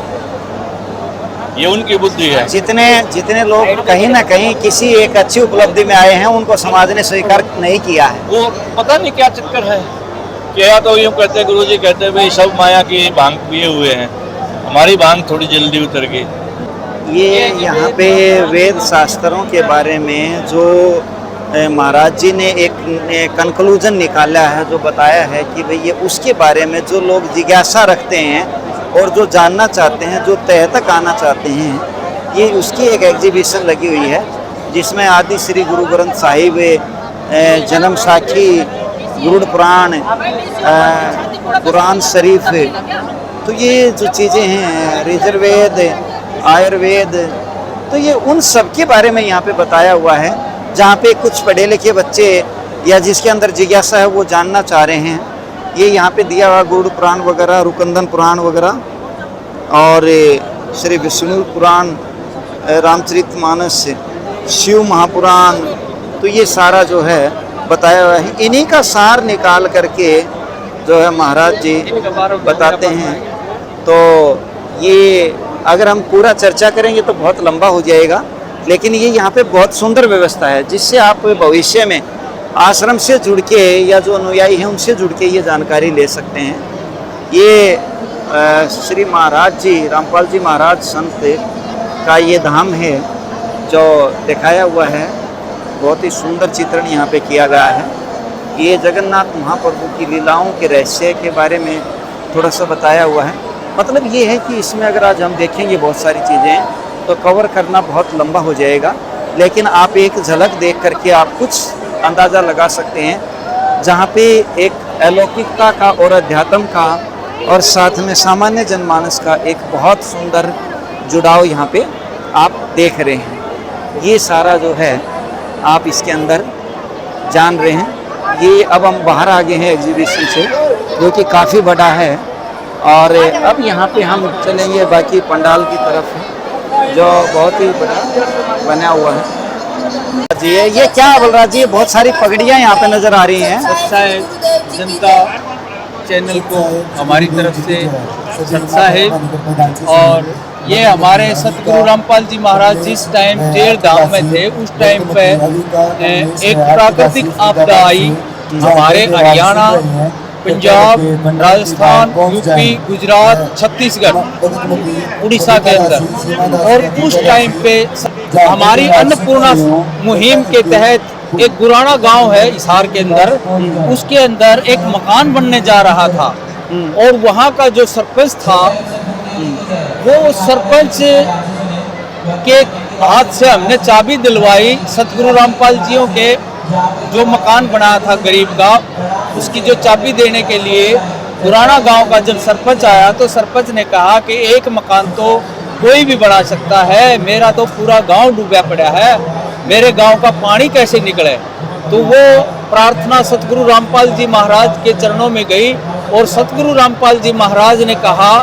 ये उनकी बुद्धि है। जितने लोग कहीं ना कहीं किसी एक अच्छी उपलब्धि में आए हैं, उनको समाज ने स्वीकार नहीं किया है। वो पता नहीं क्या चक्कर है। क्या तो यूँ कहते हैं, गुरुजी कहते हैं भाई सब माया की भांग पिए हुए हैं, हमारी भांग थोड़ी जल्दी उतर गई। ये यहाँ पे वेद शास्त्रों के बारे में जो महाराज जी ने एक कंक्लूजन निकाला है, जो बताया है कि भाई ये उसके बारे में जो लोग जिज्ञासा रखते हैं और जो जानना चाहते हैं, जो तह तक आना चाहते हैं, ये उसकी एक एग्जीबिशन लगी हुई है जिसमें आदि श्री गुरु ग्रंथ साहिब, जन्म साखी, गरुड़ पुराण, कुरान शरीफ, तो ये जो चीज़ें हैं, ऋजुर्वेद, आयुर्वेद, तो ये उन सब के बारे में यहाँ पे बताया हुआ है। जहाँ पे कुछ पढ़े लिखे बच्चे या जिसके अंदर जिज्ञासा है वो जानना चाह रहे हैं, ये यहाँ पे दिया हुआ गरुड़ पुराण वगैरह, रुकंदन पुराण वगैरह, और श्री विष्णु पुराण, रामचरितमानस, शिव महापुराण, तो ये सारा जो है बताया हुआ है। इन्हीं का सार निकाल करके जो है महाराज जी बताते हैं। तो ये अगर हम पूरा चर्चा करेंगे तो बहुत लंबा हो जाएगा, लेकिन ये यहाँ पे बहुत सुंदर व्यवस्था है जिससे आप भविष्य में आश्रम से जुड़ के या जो अनुयायी हैं उनसे जुड़ के ये जानकारी ले सकते हैं। ये श्री महाराज जी, रामपाल जी महाराज संत का ये धाम है जो दिखाया हुआ है। बहुत ही सुंदर चित्रण यहाँ पे किया गया है। ये जगन्नाथ महाप्रभु की लीलाओं के रहस्य के बारे में थोड़ा सा बताया हुआ है। मतलब ये है कि इसमें अगर आज हम देखेंगे बहुत सारी चीज़ें तो कवर करना बहुत लंबा हो जाएगा, लेकिन आप एक झलक देख करके आप कुछ अंदाज़ा लगा सकते हैं जहाँ पे एक अलौकिकता का और अध्यात्म का और साथ में सामान्य जनमानस का एक बहुत सुंदर जुड़ाव यहाँ पे आप देख रहे हैं। ये सारा जो है आप इसके अंदर जान रहे हैं। ये अब हम बाहर आ गए हैं एग्जीबिशन से, जो कि काफ़ी बड़ा है, और अब यहाँ पे हम चलेंगे बाकी पंडाल की तरफ, जो बहुत ही बड़ा बना हुआ है। जी ये क्या बलराज जी, बहुत सारी पगड़ियाँ यहाँ पे नज़र आ रही हैं। सत्साहिब जनता चैनल को हमारी तरफ से सत्साहिब, और ये हमारे सतगुरु रामपाल जी महाराज जिस टाइम जेल धाम में थे उस टाइम पे एक प्राकृतिक आपदा आई हमारे हरियाणा, पंजाब, राजस्थान, यूपी, गुजरात, छत्तीसगढ़, उड़ीसा के अंदर, और उस टाइम पे हमारी अन्नपूर्णा मुहिम के तहत एक गुराना गांव है हिसार के अंदर, उसके अंदर एक मकान बनने जा रहा था, और वहाँ का जो सरपंच था वो सरपंच के हाथ से हमने चाबी दिलवाई। सतगुरु रामपाल जियों के जो मकान बनाया था गरीब का, उसकी जो चाबी देने के लिए पुराना गांव का जब सरपंच आया तो सरपंच ने कहा कि एक मकान तो कोई भी बना सकता है, मेरा तो पूरा गांव डूबा पड़ा है, मेरे गांव का पानी कैसे निकले। तो वो प्रार्थना सतगुरु रामपाल जी महाराज के चरणों में गई, और सतगुरु रामपाल जी महाराज ने कहा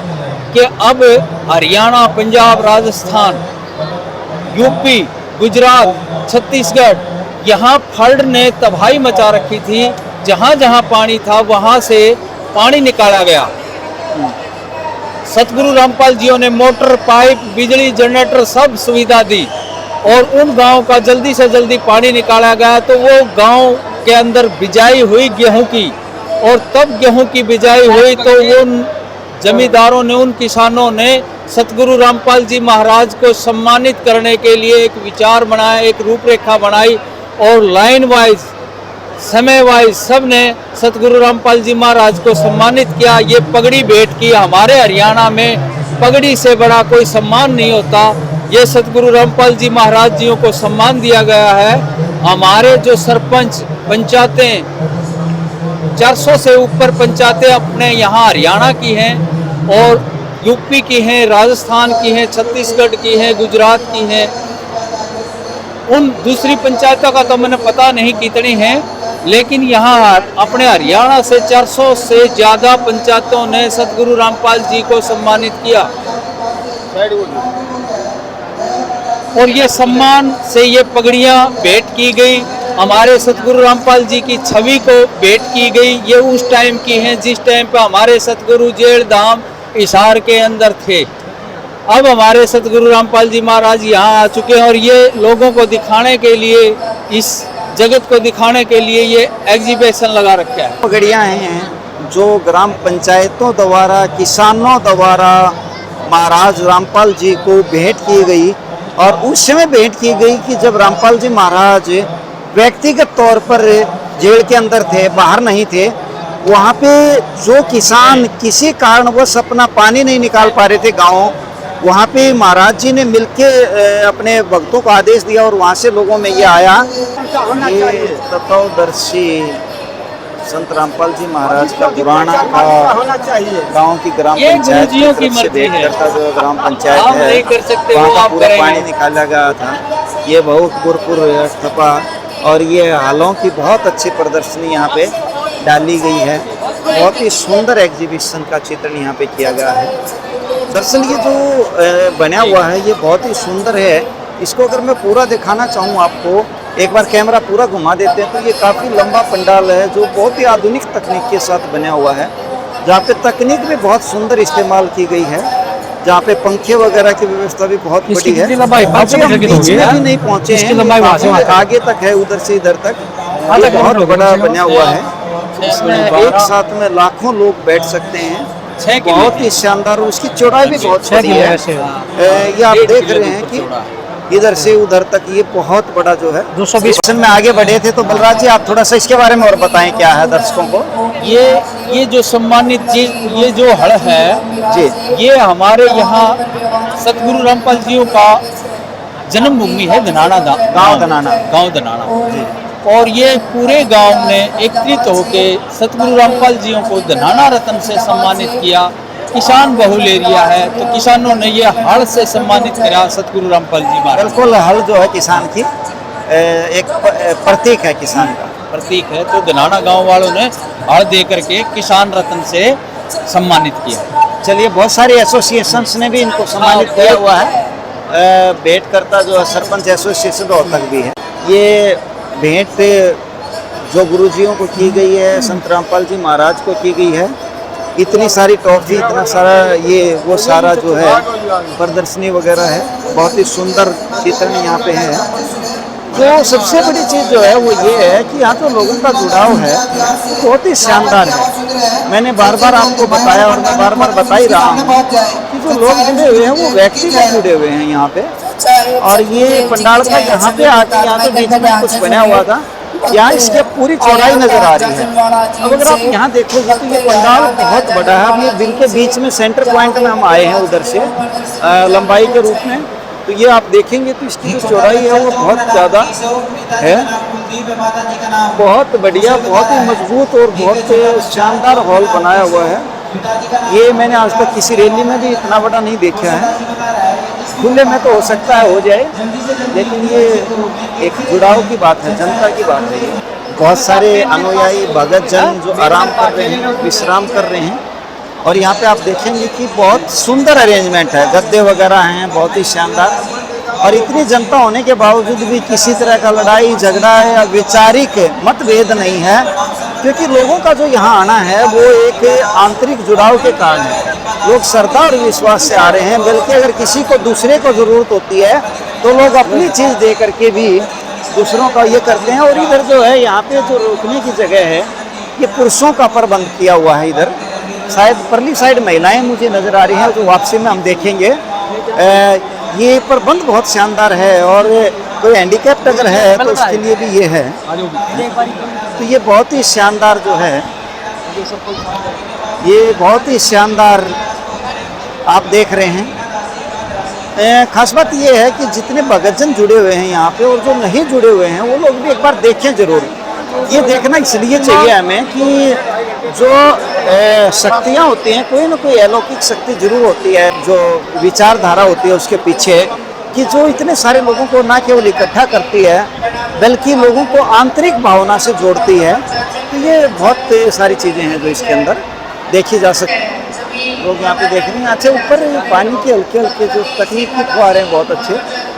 कि अब हरियाणा, पंजाब, राजस्थान, यूपी, गुजरात, छत्तीसगढ़, यहाँ फ्लड ने तबाही मचा रखी थी। जहाँ जहाँ पानी था वहाँ से पानी निकाला गया। सतगुरु रामपाल जियों ने मोटर, पाइप, बिजली, जनरेटर सब सुविधा दी, और उन गांव का जल्दी से जल्दी पानी निकाला गया। तो वो गांव के अंदर बिजाई हुई गेहूं की, और तब गेहूं की बिजाई हुई तो उन जमींदारों ने, उन किसानों ने सतगुरु रामपाल जी महाराज को सम्मानित करने के लिए एक विचार बनाया, एक रूपरेखा बनाई, और लाइन वाइज, समय वाइज सब ने सतगुरु रामपाल जी महाराज को सम्मानित किया। ये पगड़ी भेंट की। हमारे हरियाणा में पगड़ी से बड़ा कोई सम्मान नहीं होता। ये सतगुरु रामपाल जी महाराज जियों को सम्मान दिया गया है। हमारे जो सरपंच, पंचायतें, 400 से ऊपर पंचायतें अपने यहाँ हरियाणा की हैं, और यूपी की हैं, राजस्थान की हैं, छत्तीसगढ़ की हैं, गुजरात की हैं। उन दूसरी पंचायतों का तो मैंने पता नहीं कितनी हैं, लेकिन यहाँ अपने हरियाणा से 400 से ज़्यादा पंचायतों ने सतगुरु रामपाल जी को सम्मानित किया, और ये सम्मान से ये पगड़ियाँ भेंट की गई। हमारे सतगुरु रामपाल जी की छवि को भेंट की गई। ये उस टाइम की हैं जिस टाइम पे हमारे सतगुरु जेल धाम हिसार के अंदर थे। अब हमारे सतगुरु रामपाल जी महाराज यहाँ आ चुके हैं, और ये लोगों को दिखाने के लिए, इस जगत को दिखाने के लिए ये एग्जीबिशन लगा रखा है। पगड़ियाँ हैं जो ग्राम पंचायतों द्वारा, किसानों द्वारा महाराज रामपाल जी को भेंट की गई, और उस समय भेंट की गई कि जब रामपाल जी महाराज व्यक्तिगत तौर पर जेल के अंदर थे, बाहर नहीं थे। वहाँ पे जो किसान किसी कारणवश अपना पानी नहीं निकाल पा रहे थे गाँव, वहाँ पे महाराज जी ने मिलके अपने भक्तों को आदेश दिया, और वहाँ से लोगों में ये आया। ये तत्वदर्शी संत रामपाल जी महाराज का पुराना का गांव की ग्राम पंचायत की तरफ से भेंट करता जो ग्राम पंचायत है, वहाँ का पूरा पानी निकाला गया था। ये बहुत गुरपुर थपा, और ये हालों की बहुत अच्छी प्रदर्शनी यहाँ पे डाली गई है। बहुत ही सुंदर एग्जीबिशन का चित्रण यहाँ पे किया गया है। दरअसल ये जो बना हुआ है ये बहुत ही सुंदर है। इसको अगर मैं पूरा दिखाना चाहूँ आपको, एक बार कैमरा पूरा घुमा देते हैं, तो ये काफ़ी लंबा पंडाल है जो बहुत ही आधुनिक तकनीक के साथ बना हुआ है, जहाँ पे तकनीक भी बहुत सुंदर इस्तेमाल की गई है। जहाँ पे पंखे वगैरह की व्यवस्था भी बहुत इसकी बड़ी है। कितनी लंबाई? 500 अभी हम मीटर की तो बीच होगी में ना? भी नहीं पहुंचे इसकी हैं, लंबाई वहाँ से वहाँ तक। आगे तक है, उधर से इधर तक आधा ये किलोमीटर बहुत होगा बड़ा कम से बना कम। हुआ है। इसमें एक साथ में लाखों लोग बैठ सकते हैं। 6 किलो बहुत ही शानदार, और उसकी चौड़ाई भी बहुत 6 बड़ी किलो है। ऐसे ये आप 1.5 देख किलो रहे हैं ऊपर कि चौड़ा है। इधर से उधर तक ये बहुत बड़ा जो है 220 स्टेशन में आगे बढ़े थे। तो बलराज जी, आप थोड़ा सा इसके बारे में और बताएं क्या है दर्शकों को। ये जो सम्मानित जी, ये जो हड़ है जी ये हमारे यहाँ सतगुरु रामपाल जियों का जन्मभूमि है, धनाना गाँव धनाना। गांव धनाना। और ये पूरे गांव ने एकत्रित होके सतगुरु रामपाल जियों को धनाना रत्न से सम्मानित किया। किसान बहुल एरिया है तो किसानों ने ये हड़ से सम्मानित किया सतगुरु रामपाल जी महाराज। बिल्कुल, हल जो है किसान की एक प्रतीक है किसान का। प्रतीक है, तो धनाना गांव वालों ने हड़ दे करके किसान रत्न से सम्मानित किया। चलिए, बहुत सारे एसोसिएशंस ने भी इनको सम्मानित हाँ, किया हुआ है। भेंटकर्ता जो है सरपंच एसोसिएशन रोहतक भी है। ये भेंट जो गुरुजियों को की गई है, संत रामपाल जी महाराज को की गई है। इतनी सारी ट्रॉफी, इतना सारा ये वो सारा जो है प्रदर्शनी वगैरह है, बहुत ही सुंदर चित्रण यहाँ पे है। जो सबसे बड़ी चीज़ जो है वो ये है कि यहाँ तो लोगों का जुड़ाव है, बहुत ही शानदार है। मैंने बार बार आपको बताया और मैं बार बार बता ही रहा हूँ कि जो लोग जुड़े हुए हैं वो व्यक्तिगत जुड़े हुए हैं यहाँ पे। और ये पंडाल का यहाँ पे आके, यहाँ तो बीच में कुछ बना हुआ था, यहाँ इसके पूरी चौड़ाई नजर आ रही है। अब अगर आप यहाँ देखोगे तो ये पंडाल बहुत बड़ा है। अब ये दिन के बीच में सेंटर पॉइंट में हम आए हैं उधर से लंबाई के रूप में, तो ये आप देखेंगे तो इसकी जो चौड़ाई है वो बहुत ज़्यादा है, बहुत बढ़िया, बहुत ही मजबूत और बहुत शानदार हॉल बनाया हुआ है। ये मैंने आज तक किसी रैली में भी इतना बड़ा नहीं देखा है। खुले में तो हो सकता है हो जाए, लेकिन ये एक जुड़ाव की बात है, जनता की बात है। ये बहुत सारे अनुयायी भगत जन जो आराम कर रहे हैं, विश्राम कर रहे हैं। और यहाँ पे आप देखेंगे कि बहुत सुंदर अरेंजमेंट है, गद्दे वगैरह हैं बहुत ही शानदार। और इतनी जनता होने के बावजूद भी किसी तरह का लड़ाई झगड़ा या वैचारिक मतभेद नहीं है, क्योंकि लोगों का जो यहाँ आना है वो एक आंतरिक जुड़ाव के कारण है। लोग श्रद्धा और विश्वास से आ रहे हैं, बल्कि अगर किसी को दूसरे को ज़रूरत होती है तो लोग अपनी चीज़ दे करके भी दूसरों का ये करते हैं। और इधर जो है यहाँ पे जो रुकने की जगह है, ये पुरुषों का प्रबंध किया हुआ है। इधर शायद परली साइड महिलाएं मुझे नज़र आ रही हैं, जो वापसी में हम देखेंगे। ये प्रबंध बहुत शानदार है, और कोई हैंडीकैप्ड अगर है तो उसके लिए भी ये है। तो ये बहुत ही शानदार जो है, ये बहुत ही शानदार आप देख रहे हैं। खास बात ये है कि जितने भगतजन जुड़े हुए हैं यहाँ पे और जो नहीं जुड़े हुए हैं वो लोग भी एक बार देखें जरूर। ये देखना इसलिए चाहिए हमें कि जो शक्तियाँ होती हैं, कोई ना कोई अलौकिक शक्ति जरूर होती है, जो विचारधारा होती है उसके पीछे, कि जो इतने सारे लोगों को ना केवल इकट्ठा करती है बल्कि लोगों को आंतरिक भावना से जोड़ती है। तो ये बहुत सारी चीज़ें हैं जो इसके अंदर देखी जा सकती। लोग यहाँ पे देख रहे हैं। अच्छा, ऊपर पानी के हल्के हल्के जो तकनीकी फुहारे हैं बहुत अच्छे।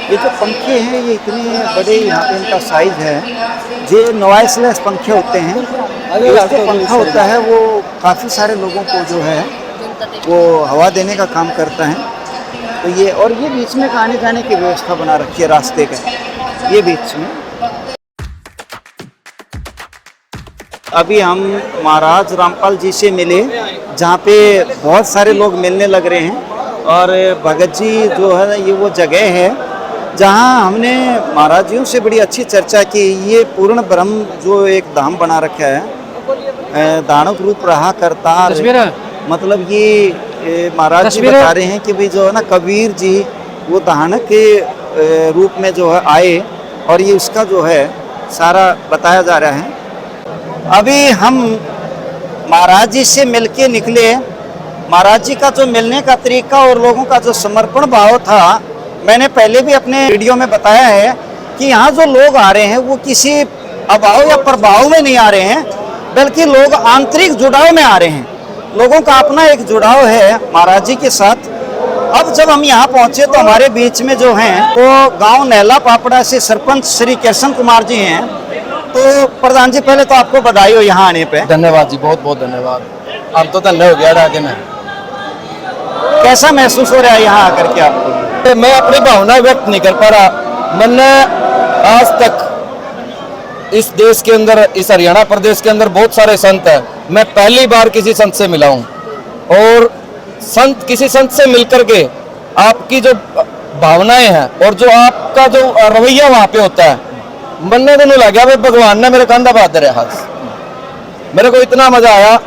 ये जो पंखे हैं ये इतने बड़े, यहाँ पे इनका साइज है। ये नॉइसलेस पंखे होते हैं। ये जो पंखा होता है वो काफ़ी सारे लोगों को जो है वो हवा देने का काम करता है। तो ये, और ये बीच में आने जाने की व्यवस्था बना रखी है रास्ते के, ये बीच में। अभी हम महाराज रामपाल जी से मिले, जहाँ पे बहुत सारे लोग मिलने लग रहे हैं। और भगत जी जो है ये वो जगह है जहाँ हमने महाराज जियों से बड़ी अच्छी चर्चा की। ये पूर्ण ब्रह्म जो एक धाम बना रखा है, दानव रूप रहा करतार, मतलब ये महाराज जी बता रहे हैं कि भाई जो है ना, कबीर जी वो दानव के रूप में जो है आए, और ये उसका जो है सारा बताया जा रहा है। अभी हम महाराज जी से मिलके निकले। महाराज जी का जो मिलने का तरीका और लोगों का जो समर्पण भाव था, मैंने पहले भी अपने वीडियो में बताया है कि यहाँ जो लोग आ रहे हैं वो किसी अभाव या प्रभाव में नहीं आ रहे हैं, बल्कि लोग आंतरिक जुड़ाव में आ रहे हैं। लोगों का अपना एक जुड़ाव है महाराज जी के साथ। अब जब हम यहाँ पहुँचे तो हमारे बीच में जो हैं वो गाँव नहला पापड़ा से सरपंच श्री कृष्ण कुमार जी हैं। तो प्रधान जी, पहले तो आपको बधाई हो यहाँ आने पे। धन्यवाद जी, बहुत बहुत धन्यवाद। अब तो धन्य हो गया आगे में। कैसा महसूस हो रहा है यहाँ आकर के आपको? मैं अपनी भावना व्यक्त नहीं कर पा रहा। मैंने आज तक इस देश के अंदर, इस हरियाणा प्रदेश के अंदर बहुत सारे संत हैं, मैं पहली बार किसी संत से मिला हूँ। और किसी संत से मिलकर के आपकी जो भावनाएं हैं और जो आपका जो रवैया वहाँ पे होता है, मन में तो नहीं लगा भाई भगवान ने मेरे कंधा बात रहा हाथ। मेरे को इतना मजा आया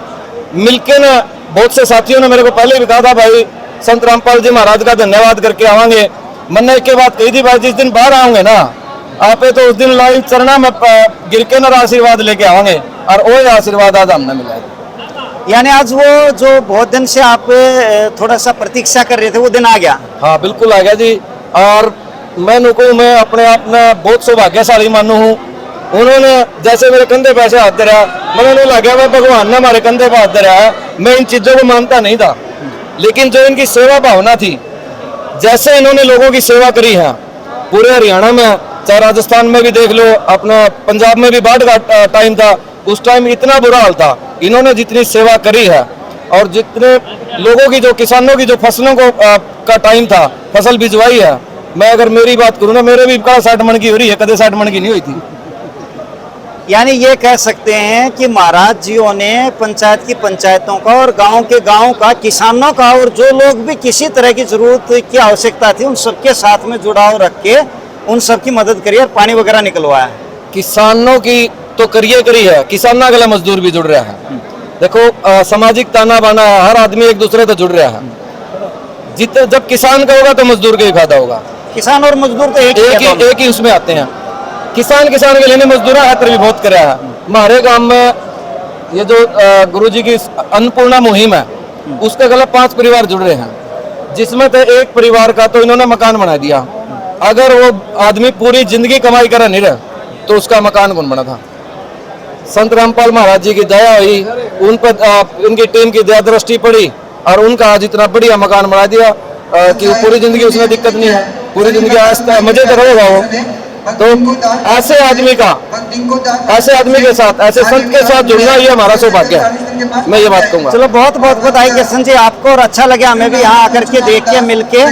मिलके ना। बहुत से साथियों ने मेरे को पहले भी कहा था भाई संत रामपाल जी महाराज का धन्यवाद करके आवांगे। मैंने एक बात कही थी भाई, जिस दिन बाहर आऊंगे ना आपे तो उस दिन लाइव चरना में गिर के ना आशीर्वाद लेके आवांगे, और वो आशीर्वाद आज हमने मिला। यानी आज वो जो बहुत दिन से आप थोड़ा सा प्रतीक्षा कर रहे थे वो दिन आ गया? हाँ बिल्कुल आ गया जी। और मैं अपने आप में बहुत सौभाग्यशाली मानू हूँ। उन्होंने जैसे मेरे कंधे पे ऐसे हाथ धरा, मैंने नहीं लगा मैं भगवान ने हमारे कंधे पे हाथ धरा है। मैं इन चीजों को मानता नहीं था, लेकिन जो इनकी सेवा भावना थी, जैसे इन्होंने लोगों की सेवा करी है पूरे हरियाणा में, चाहे राजस्थान में भी देख लो, अपना पंजाब में भी बाढ़ का टाइम था, उस टाइम इतना बुरा हाल था। इन्होंने जितनी सेवा करी है और जितने लोगों की, जो किसानों की जो फसलों को का टाइम था, फसल भिजवाई है। मैं अगर मेरी बात करूँ ना, मेरे भी 60 मन की हो रही है, कदे 60 मन की नहीं हुई थी। यानी ये कह सकते हैं कि महाराज जियों ने पंचायत की पंचायतों का और गांव के गांव का, किसानों का, और जो लोग भी किसी तरह की जरूरत की आवश्यकता थी उन सबके साथ में जुड़ाव रख के उन सबकी मदद करी और पानी वगैरह निकलवाया। किसानों की तो करिए करी है, किसानों के लिए मजदूर भी जुड़ रहा है। देखो सामाजिक ताना बाना है, हर आदमी एक दूसरे से जुड़ रहा है। जितने जब किसान का होगा तो मजदूर का ही फायदा होगा। किसान और मजदूर तो एक ही उसमें आते हैं। किसान के लिए मजदूर खातर भी बहुत कराया है। हमारे गांव में ये जो गुरुजी की अन्नपूर्णा मुहिम है, उसके गलत 5 परिवार जुड़ रहे हैं, जिसमें तो एक परिवार का तो इन्होंने मकान बना दिया। अगर वो आदमी पूरी जिंदगी कमाई कर नहीं रहा तो उसका मकान कौन बना था? संत रामपाल महाराज जी की दया हुई, उन पर उनकी टीम की दया दृष्टि पड़ी और उनका आज इतना बढ़िया मकान बना दिया कि पूरी जिंदगी उसमें दिक्कत नहीं है, पूरी जिंदगी मजे तो रहेगा वो। तो ऐसे आदमी के साथ, ऐसे संत के साथ जुड़ना ये हमारा सौभाग्य है, मैं ये बात कहूँगा। चलो बहुत बहुत बधाई कृष्ण जी आपको, और अच्छा लगे हमें भी यहाँ आकर के देख के मिल के।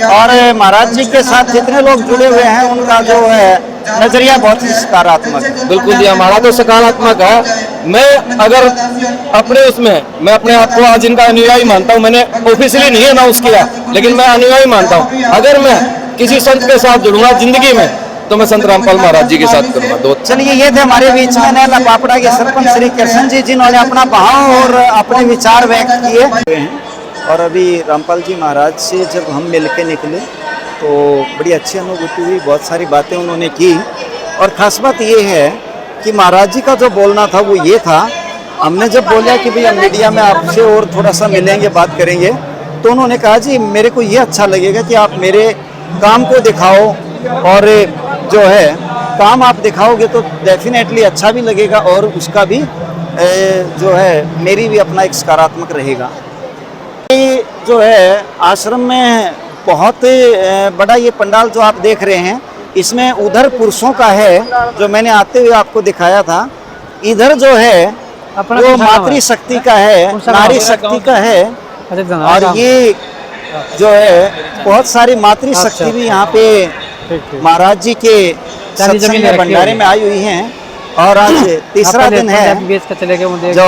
और महाराज जी के साथ जितने लोग जुड़े हुए हैं उनका जो है नजरिया बहुत ही सकारात्मक है। बिल्कुल जी, हमारा तो सकारात्मक है। मैं अगर अपने उसमें, मैं अपने आप को आज इनका अनुयायी मानता हूँ। मैंने ऑफिशियली नहीं अनाउंस किया, लेकिन मैं अनुयायी मानता हूँ। अगर मैं किसी संत के साथ जुड़ूंगा जिंदगी में तो मैं संत रामपाल महाराज जी के साथ करूंगा। चलिए, ये थे हमारे बीच में नैला पापड़ा के सरपंच श्री कृष्ण जी, जिन्होंने अपना भाव और अपने विचार व्यक्त किए। और अभी रामपाल जी महाराज से जब हम मिल के निकले तो बड़ी अच्छी अनुभूति हुई, बहुत सारी बातें उन्होंने की। और ख़ास बात ये है कि महाराज जी का जो बोलना था वो ये था, हमने जब बोला कि भाई हम मीडिया में आपसे और थोड़ा सा मिलेंगे, बात करेंगे, तो उन्होंने कहा जी मेरे को ये अच्छा लगेगा कि आप मेरे काम को दिखाओ, और जो है काम आप दिखाओगे तो डेफिनेटली अच्छा भी लगेगा और उसका भी जो है मेरी भी अपना एक सकारात्मक रहेगा। जो है आश्रम में बहुत बड़ा ये पंडाल जो आप देख रहे हैं, इसमें उधर पुरुषों का है जो मैंने आते हुए आपको दिखाया था, इधर जो है वो मातृशक्ति का है, नारी शक्ति का है। और ये जो है बहुत सारी मातृशक्ति भी यहाँ पे महाराज जी के सत्संग में भंडारे में आई हुई हैं। और आज तीसरा दिन है जो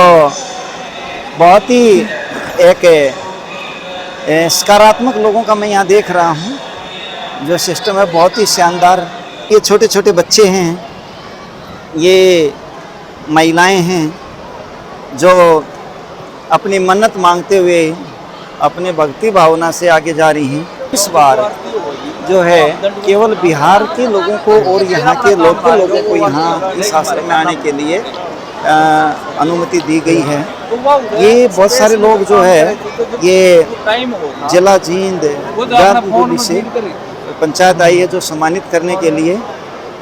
बहुत ही एक सकारात्मक लोगों का मैं यहाँ देख रहा हूँ। जो सिस्टम है बहुत ही शानदार। ये छोटे छोटे बच्चे हैं, ये महिलाएं हैं जो अपनी मन्नत मांगते हुए अपने भक्ति भावना से आगे जा रही हैं। इस बार जो है केवल बिहार के लोगों को और यहाँ के लोकल लोगों को यहाँ इस आश्रम में आने के लिए अनुमति दी गई है। ये बहुत सारे लोग जो है ये जिला जींद से पंचायत आई है जो सम्मानित करने के लिए,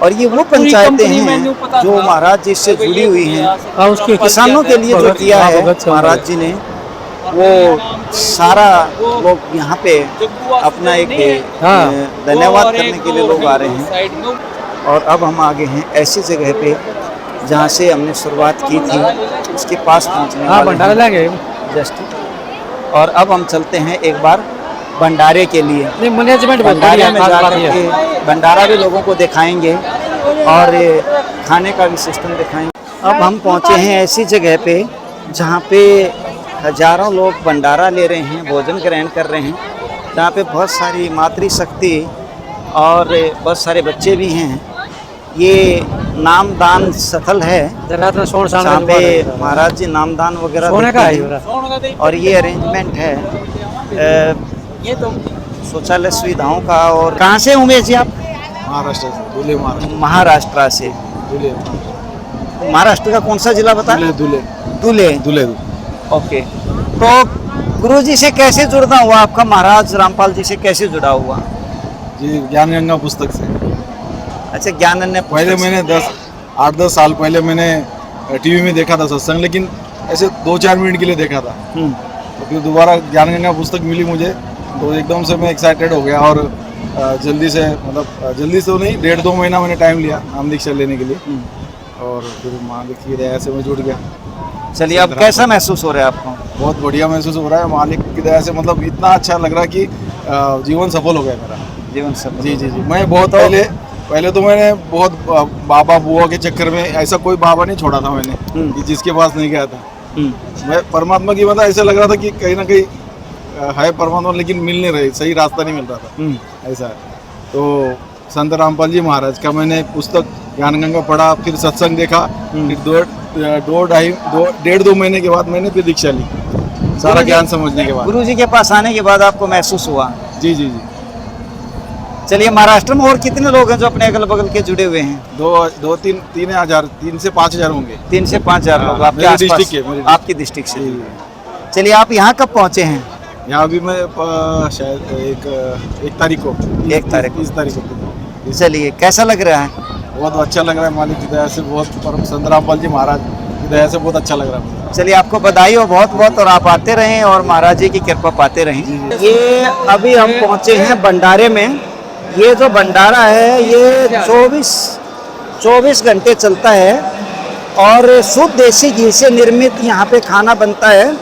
और ये वो पंचायतें हैं जो महाराज जी से जुड़ी हुई हैं। किसानों के लिए जो किया है महाराज जी ने, वो सारा लोग यहाँ पे अपना एक धन्यवाद करने के लिए लोग आ रहे हैं। और अब हम आगे हैं ऐसी जगह पे जहाँ से हमने शुरुआत की थी, उसके पास पहुँचने वाले हैं जस्ट। और अब हम चलते हैं एक बार भंडारे के लिए। नहीं, मैनेजमेंट बहुत भंडारे बढ़िया में है, जा खास बात ये है। करके भंडारा भी लोगों को दिखाएंगे और खाने का भी सिस्टम दिखाएंगे। अब हम पहुंचे हैं ऐसी जगह पे जहाँ पे हजारों लोग भंडारा ले रहे हैं, भोजन ग्रहण कर रहे हैं, जहाँ पे बहुत सारी मातृशक्ति और बहुत सारे बच्चे भी हैं। ये नामदान स्थल है जगन्नाथ सोन जहाँ पे महाराज जी नामदान वगैरह सोने का देते है हैं। और ये अरेंजमेंट है ये तो शौचालय सुविधाओं का। और कहाँ से उमेश जी आप? महाराष्ट्र से दूल्हे महाराष्ट्र महाराष्ट्र से। दूल्हे महाराष्ट्र का कौन सा जिला बता? दूल्हे दूल्हे। दूल्हे ओके, तो गुरु जी से कैसे जुड़ना हुआ आपका? महाराज रामपाल जी से कैसे जुड़ा हुआ? जी ज्ञान गंगा पुस्तक से। अच्छा, ज्ञानन्य पहले मैंने 8-10 साल पहले मैंने टीवी में देखा था सत्संग, लेकिन ऐसे 2-4 मिनट के लिए देखा था। तो फिर दोबारा ज्ञान गंगा पुस्तक मिली मुझे, तो एकदम से मैं एक्साइटेड हो गया और जल्दी से, मतलब जल्दी से तो नहीं, 1.5-2 महीना मैंने टाइम लिया नाम दीक्षा लेने के लिए और फिर मालिक की दया से मैं जुड़ गया। चलिए, अब कैसा महसूस हो रहा है आपको? बहुत बढ़िया महसूस हो रहा है मालिक की दया से, मतलब इतना अच्छा लग रहा है कि जीवन सफल हो गया मेरा। जीवन सब जी जी जी। मैं बहुत पहले तो मैंने बहुत बाबा बुआ के चक्कर में, ऐसा कोई बाबा नहीं छोड़ा था मैंने कि जिसके पास नहीं गया था। मैं परमात्मा की, मतलब ऐसा लग रहा था कि कहीं ना कहीं है परमात्मा, लेकिन मिल नहीं रही, सही रास्ता नहीं मिल रहा था, ऐसा है। तो संत रामपाल जी महाराज का मैंने पुस्तक ज्ञान गंगा पढ़ा, फिर सत्संग देखा, फिर 1.5-2 महीने के बाद मैंने फिर दीक्षा ली, सारा ज्ञान समझने के बाद। गुरु जी के पास आने के बाद आपको महसूस हुआ? जी जी जी। चलिए, महाराष्ट्र में और कितने लोग हैं जो अपने अगल बगल के जुड़े हुए हैं? 3 हजार 3 से 5 हजार होंगे। 3 से 5 हजार लोग आपके मेरी आसपास? डिस्ट्रिक्ट है, मेरी आपकी डिस्ट्रिक्ट से। चलिए, आप यहाँ कब पहुँचे हैं? यहाँ भी मैं शायद एक तारीख को 30 तारीख को। चलिए, कैसा लग रहा है? बहुत अच्छा लग रहा है मालिक की दया से, बहुत परम संत रामपाल जी महाराज की दया से बहुत अच्छा लग रहा है। चलिए, आपको बधाई हो बहुत बहुत, और आप आते रहें और महाराज जी की कृपा पाते रहें। ये अभी हम पहुँचे हैं भंडारे में। ये जो भंडारा है ये 24 घंटे चलता है और शुद्ध देसी घी से निर्मित यहाँ पे खाना बनता है।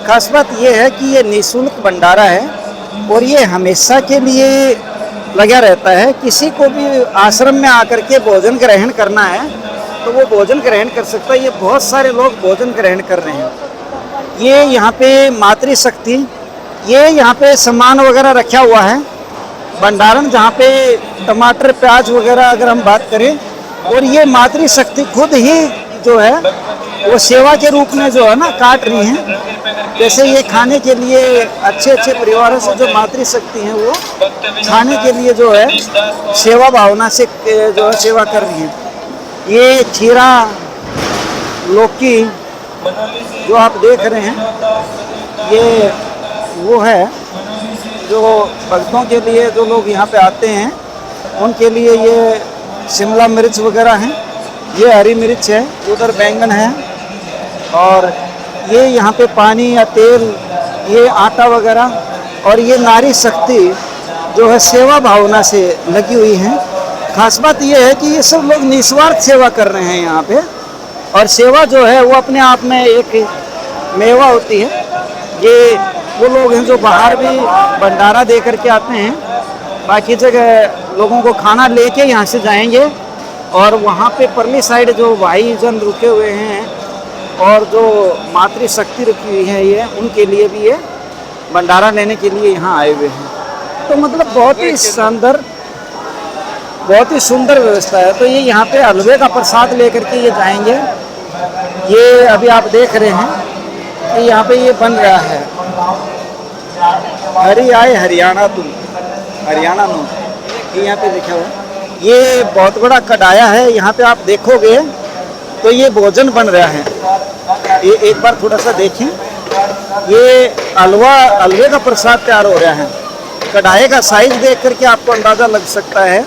खास बात ये है कि ये निःशुल्क भंडारा है और ये हमेशा के लिए लगा रहता है। किसी को भी आश्रम में आकर के भोजन ग्रहण करना है तो वो भोजन ग्रहण कर सकता है। ये बहुत सारे लोग भोजन ग्रहण कर रहे हैं। ये यहाँ पे मातृशक्ति, ये यहाँ पे सामान वगैरह रखा हुआ है भंडारण, जहाँ पे टमाटर प्याज वगैरह अगर हम बात करें, और ये मातृशक्ति खुद ही जो है वो सेवा के रूप में जो है ना काट रही हैं। जैसे ये खाने के लिए अच्छे अच्छे परिवारों से जो मातृशक्ति हैं वो खाने के लिए जो है सेवा भावना से जो है सेवा कर रही हैं। ये खीरा लौकी जो आप देख रहे हैं ये वो है जो भक्तों के लिए, जो लोग यहाँ पे आते हैं उनके लिए। ये शिमला मिर्च वगैरह हैं, ये हरी मिर्च है, उधर बैंगन है, और ये यहाँ पे पानी या तेल, ये आटा वगैरह, और ये नारी शक्ति जो है सेवा भावना से लगी हुई है। खास बात ये है कि ये सब लोग निस्वार्थ सेवा कर रहे हैं यहाँ पे, और सेवा जो है वो अपने आप में एक मेवा होती है। ये वो लोग हैं जो बाहर भी भंडारा दे करके आते हैं, बाकी जगह लोगों को खाना लेके यहाँ से जाएंगे, और वहाँ पे परली साइड जो भाई जन रुके हुए हैं और जो मातृशक्ति रुकी हुई है ये, उनके लिए भी ये भंडारा लेने के लिए यहाँ आए हुए हैं। तो मतलब बहुत ही शानदार, बहुत ही सुंदर व्यवस्था है। तो ये यहाँ पे हलवे का प्रसाद लेकर के ये जाएंगे। ये अभी आप देख रहे हैं कि यहाँ पे ये बन रहा है। हरी आए हरियाणा तुम, हरियाणा नो, ये यहाँ पे लिखा हुआ है। ये बहुत बड़ा कढ़ाया है, यहाँ पे आप देखोगे तो ये भोजन बन रहा है। ये एक बार थोड़ा सा देखें, ये हलवे का प्रसाद तैयार हो रहा है। कढ़ाई का साइज देख करके आपको अंदाज़ा लग सकता है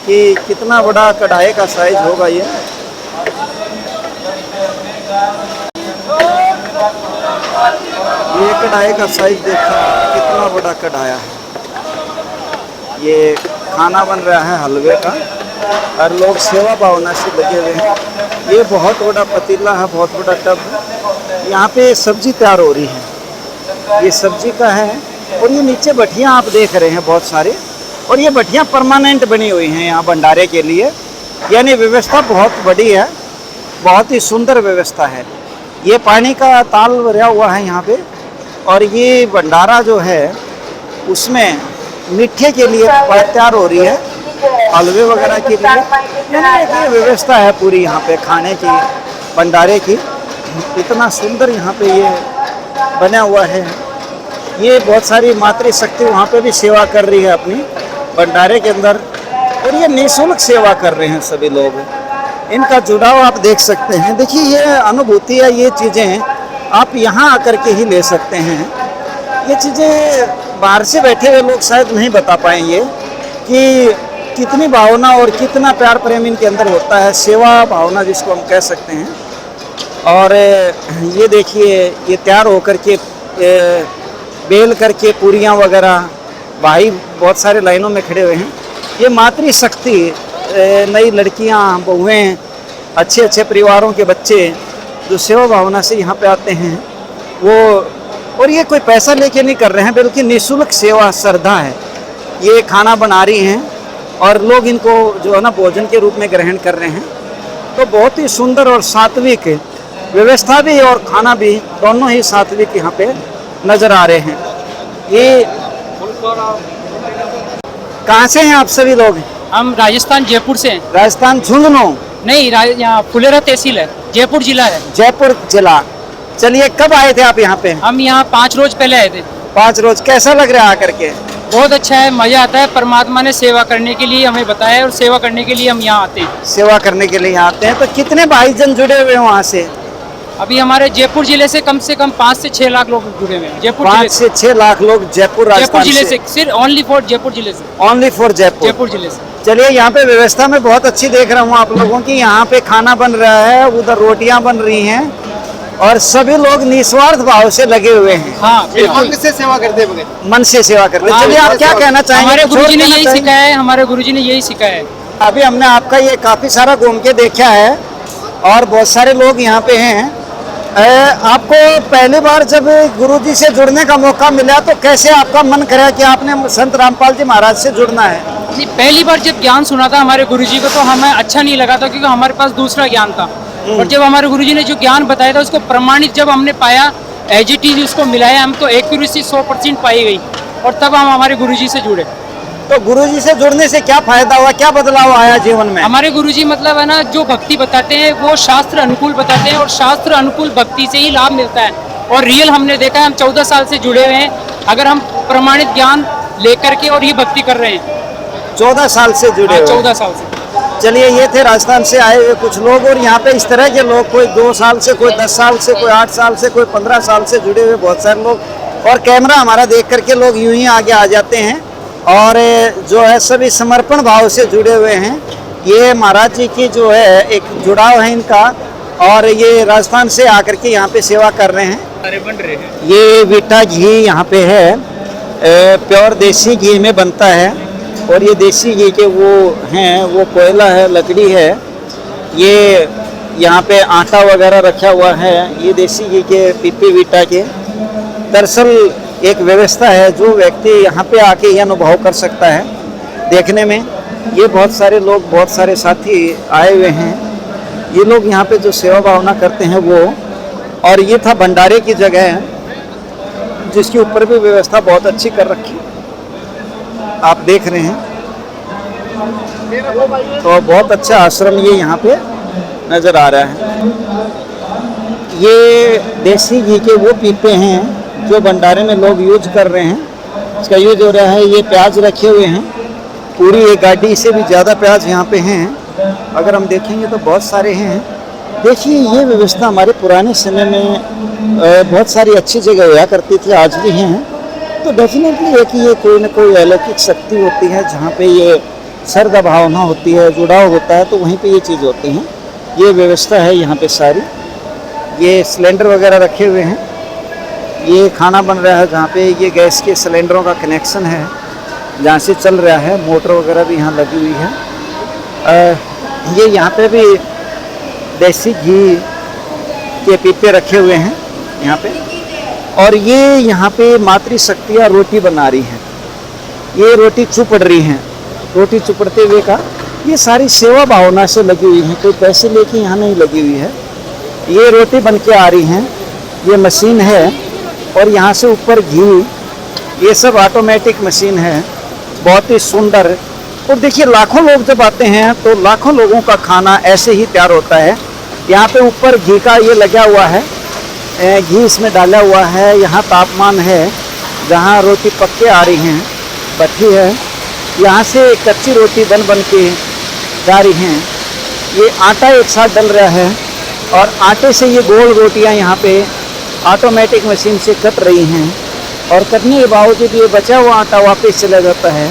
कि कितना बड़ा कढ़ाई का साइज होगा ये। ये कढ़ाई का साइज देखा, कितना बड़ा कढ़ाया है। ये खाना बन रहा है हलवे का, और लोग सेवा भावना से लगे हुए हैं। ये बहुत बड़ा पतीला है, बहुत बड़ा टब है। यहाँ पे सब्जी तैयार हो रही है, ये सब्जी का है। और ये नीचे भट्टियाँ आप देख रहे हैं बहुत सारे, और ये भट्टियाँ परमानेंट बनी हुई हैं यहाँ भंडारे के लिए, यानी व्यवस्था बहुत बड़ी है, बहुत ही सुंदर व्यवस्था है। ये पानी का ताल भरा हुआ है यहाँ पे, और ये भंडारा जो है उसमें मीठे के लिए तैयार हो रही है, हलवे वगैरह के लिए, यानी ये व्यवस्था है पूरी यहाँ पे खाने की, भंडारे की। इतना सुंदर यहाँ पे ये बना हुआ है। ये बहुत सारी मातृशक्ति वहाँ पे भी सेवा कर रही है अपनी भंडारे के अंदर, और ये निःशुल्क सेवा कर रहे हैं सभी लोग। इनका जुड़ाव आप देख सकते हैं। देखिए ये अनुभूति है, ये चीज़ें आप यहाँ आकर के ही ले सकते हैं। ये चीज़ें बाहर से बैठे हुए लोग शायद नहीं बता पाएंगे कि कितनी भावना और कितना प्यार प्रेम इनके अंदर होता है, सेवा भावना जिसको हम कह सकते हैं। और ये देखिए ये तैयार होकर के बेल करके पूरियाँ वगैरह, भाई बहुत सारे लाइनों में खड़े हुए हैं। ये मातृशक्ति, नई लड़कियां, बहुएं, अच्छे अच्छे परिवारों के बच्चे जो सेवा भावना से यहाँ पे आते हैं वो, और ये कोई पैसा लेके नहीं कर रहे हैं, बल्कि निःशुल्क सेवा श्रद्धा है। ये खाना बना रही हैं और लोग इनको जो है ना भोजन के रूप में ग्रहण कर रहे हैं। तो बहुत ही सुंदर और सात्विक व्यवस्था भी और खाना भी दोनों ही सात्विक यहाँ पे नजर आ रहे हैं। ये कहाँ से हैं आप सभी लोग? हम राजस्थान जयपुर से हैं। राजस्थान झुंझुनू? नहीं, यहाँ फुलेरा तहसील है, जयपुर जिला है। जयपुर जिला। चलिए कब आए थे आप यहाँ पे? हम यहाँ 5 रोज पहले आए थे। 5 रोज। कैसा लग रहा है आकर के? बहुत अच्छा है, मजा आता है। परमात्मा ने सेवा करने के लिए हमें बताया और सेवा करने के लिए हम यहाँ आते हैं। सेवा करने के लिए यहाँ आते हैं। तो कितने भाईजन जुड़े हुए हैं वहाँ से? अभी हमारे जयपुर जिले से कम 5 से 6 लाख लोग जुड़े हुए हैं। जयपुर 5 से 6 लाख लोग जयपुर राजस्थान जिले से, सिर्फ ओनली फॉर जयपुर जिले से। Only for Jaipur? जयपुर जिले से। चलिए यहाँ पे व्यवस्था में बहुत अच्छी देख रहा हूँ आप लोगों की। यहाँ पे खाना बन रहा है, उधर रोटियाँ बन रही हैं, और सभी लोग निस्वार्थ भाव से लगे हुए हैं। हाँ, बिल्कुल। से सेवा करते हैं, मन से सेवा करते हैं। चलिए आप क्या कहना चाहेंगे? हमारे गुरुजी ने कहना यही चाहेंगे? सिखाया है, हमारे गुरुजी ने यही सिखाया है। अभी हमने आपका ये काफी सारा घूम के देखा है, और बहुत सारे लोग यहाँ पे हैं। आपको पहली बार जब गुरुजी से जुड़ने का मौका मिला तो कैसे आपका मन करा कि आपने संत रामपाल जी महाराज से जुड़ना है? नहीं, पहली बार जब ज्ञान सुना था हमारे गुरुजी को तो हमें अच्छा नहीं लगा था, क्योंकि हमारे पास दूसरा ज्ञान था। और जब हमारे गुरुजी ने जो ज्ञान बताया था उसको प्रमाणित जब हमने पाया, एज इट इज उसको मिलाया, हम तो एक्यूरेसी 100% पाई गई, और तब हम हमारे गुरुजी से जुड़े। तो गुरुजी से जुड़ने से क्या फायदा हुआ, क्या बदलाव आया जीवन में? हमारे गुरुजी मतलब है ना, जो भक्ति बताते हैं वो शास्त्र अनुकूल बताते हैं, और शास्त्र अनुकूल भक्ति से ही लाभ मिलता है। और रियल हमने देखा है, हम 14 साल से जुड़े हुए हैं। अगर हम प्रमाणित ज्ञान लेकर के और ये भक्ति कर रहे हैं। 14 साल से जुड़े हुए? 14 साल से। चलिए ये थे राजस्थान से आए हुए कुछ लोग, और यहाँ पे इस तरह के लोग, कोई 2 साल से, कोई 10 साल से, कोई 8 साल से, कोई 15 साल से जुड़े हुए बहुत सारे लोग। और कैमरा हमारा देख करके लोग यूं ही आगे आ जाते हैं, और जो है सभी समर्पण भाव से जुड़े हुए हैं। ये महाराज जी की जो है एक जुड़ाव है इनका, और ये राजस्थान से आकर के यहाँ पे सेवा कर रहे हैं। ये विटा घी यहाँ पे है, प्योर देसी घी में बनता है, और ये देसी घी के वो हैं, वो कोयला है, लकड़ी है। ये यहाँ पे आटा वगैरह रखा हुआ है, ये देसी घी के पीपे विटा के। दरअसल एक व्यवस्था है जो व्यक्ति यहाँ पे आके ये अनुभव कर सकता है देखने में। ये बहुत सारे लोग, बहुत सारे साथी आए हुए हैं। ये लोग यहाँ पे जो सेवा भावना करते हैं वो, और ये था भंडारे की जगह है जिसके ऊपर भी व्यवस्था बहुत अच्छी कर रखी आप देख रहे हैं। तो बहुत अच्छा आश्रम ये यहाँ पे नज़र आ रहा है। ये देसी घी के वो पीपे हैं जो भंडारे में लोग यूज कर रहे हैं। इसका यूज हो रहा है। ये प्याज रखे हुए हैं, पूरी एक गाड़ी से भी ज़्यादा प्याज यहाँ पे हैं। अगर हम देखेंगे तो बहुत सारे हैं। देखिए ये व्यवस्था हमारे पुराने समय में बहुत सारी अच्छी जगह हुआ करती थी, आज भी हैं। तो डेफिनेटली है कि ये कोई ना कोई अलौकिक शक्ति होती है, जहाँ पे ये श्रद्धा भावना होती है, जुड़ाव होता है, तो वहीं पे ये चीज़ होती हैं। ये व्यवस्था है यहाँ पे सारी। ये सिलेंडर वगैरह रखे हुए हैं। ये खाना बन रहा है जहाँ पे ये गैस के सिलेंडरों का कनेक्शन है, जहाँ से चल रहा है। मोटर वगैरह भी यहाँ लगी हुई है। ये यहाँ पे भी देसी घी के पीपे रखे हुए हैं। यहाँ पे। और ये यहाँ पे मातृशक्तियाँ रोटी बना रही हैं, ये रोटी चुपड़ रही हैं, रोटी चुपड़ते हुए का ये सारी सेवा भावना से लगी हुई है, कोई पैसे लेके यहाँ नहीं लगी हुई है। ये रोटी बन के आ रही हैं, ये मशीन है और यहाँ से ऊपर घी, ये सब ऑटोमेटिक मशीन है, बहुत ही सुंदर। और देखिए लाखों लोग जब आते हैं तो लाखों लोगों का खाना ऐसे ही तैयार होता है। यहाँ पे ऊपर घी का ये लगा हुआ है, घी इसमें डाला हुआ है। यहाँ तापमान है जहाँ रोटी पक के आ रही हैं, भट्टी है, यहाँ से कच्ची रोटी बन के जा रही हैं। ये आटा एक साथ डल रहा है और आटे से ये गोल रोटियाँ यहाँ पे ऑटोमेटिक मशीन से कट रही हैं और कटने के बावजूद ये बचा हुआ आटा वापस चला जाता है।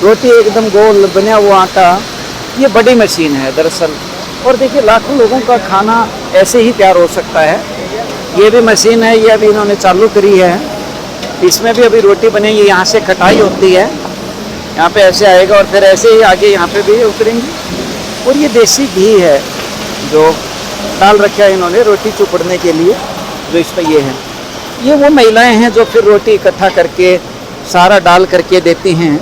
रोटी एकदम गोल बना हुआ आटा, ये बड़ी मशीन है दरअसल। और देखिए लाखों लोगों का खाना ऐसे ही तैयार हो सकता है। ये भी मशीन है, ये अभी इन्होंने चालू करी है, इसमें भी अभी रोटी बनेगी। यहाँ से कटाई होती है, यहाँ पे ऐसे आएगा और फिर ऐसे ही आगे यहाँ पे भी उतरेंगी। और ये देसी घी है जो डाल रखा है इन्होंने रोटी चुपड़ने के लिए, जो इसमें ये है। ये वो महिलाएं हैं जो फिर रोटी इकट्ठा करके सारा डाल करके देती हैं,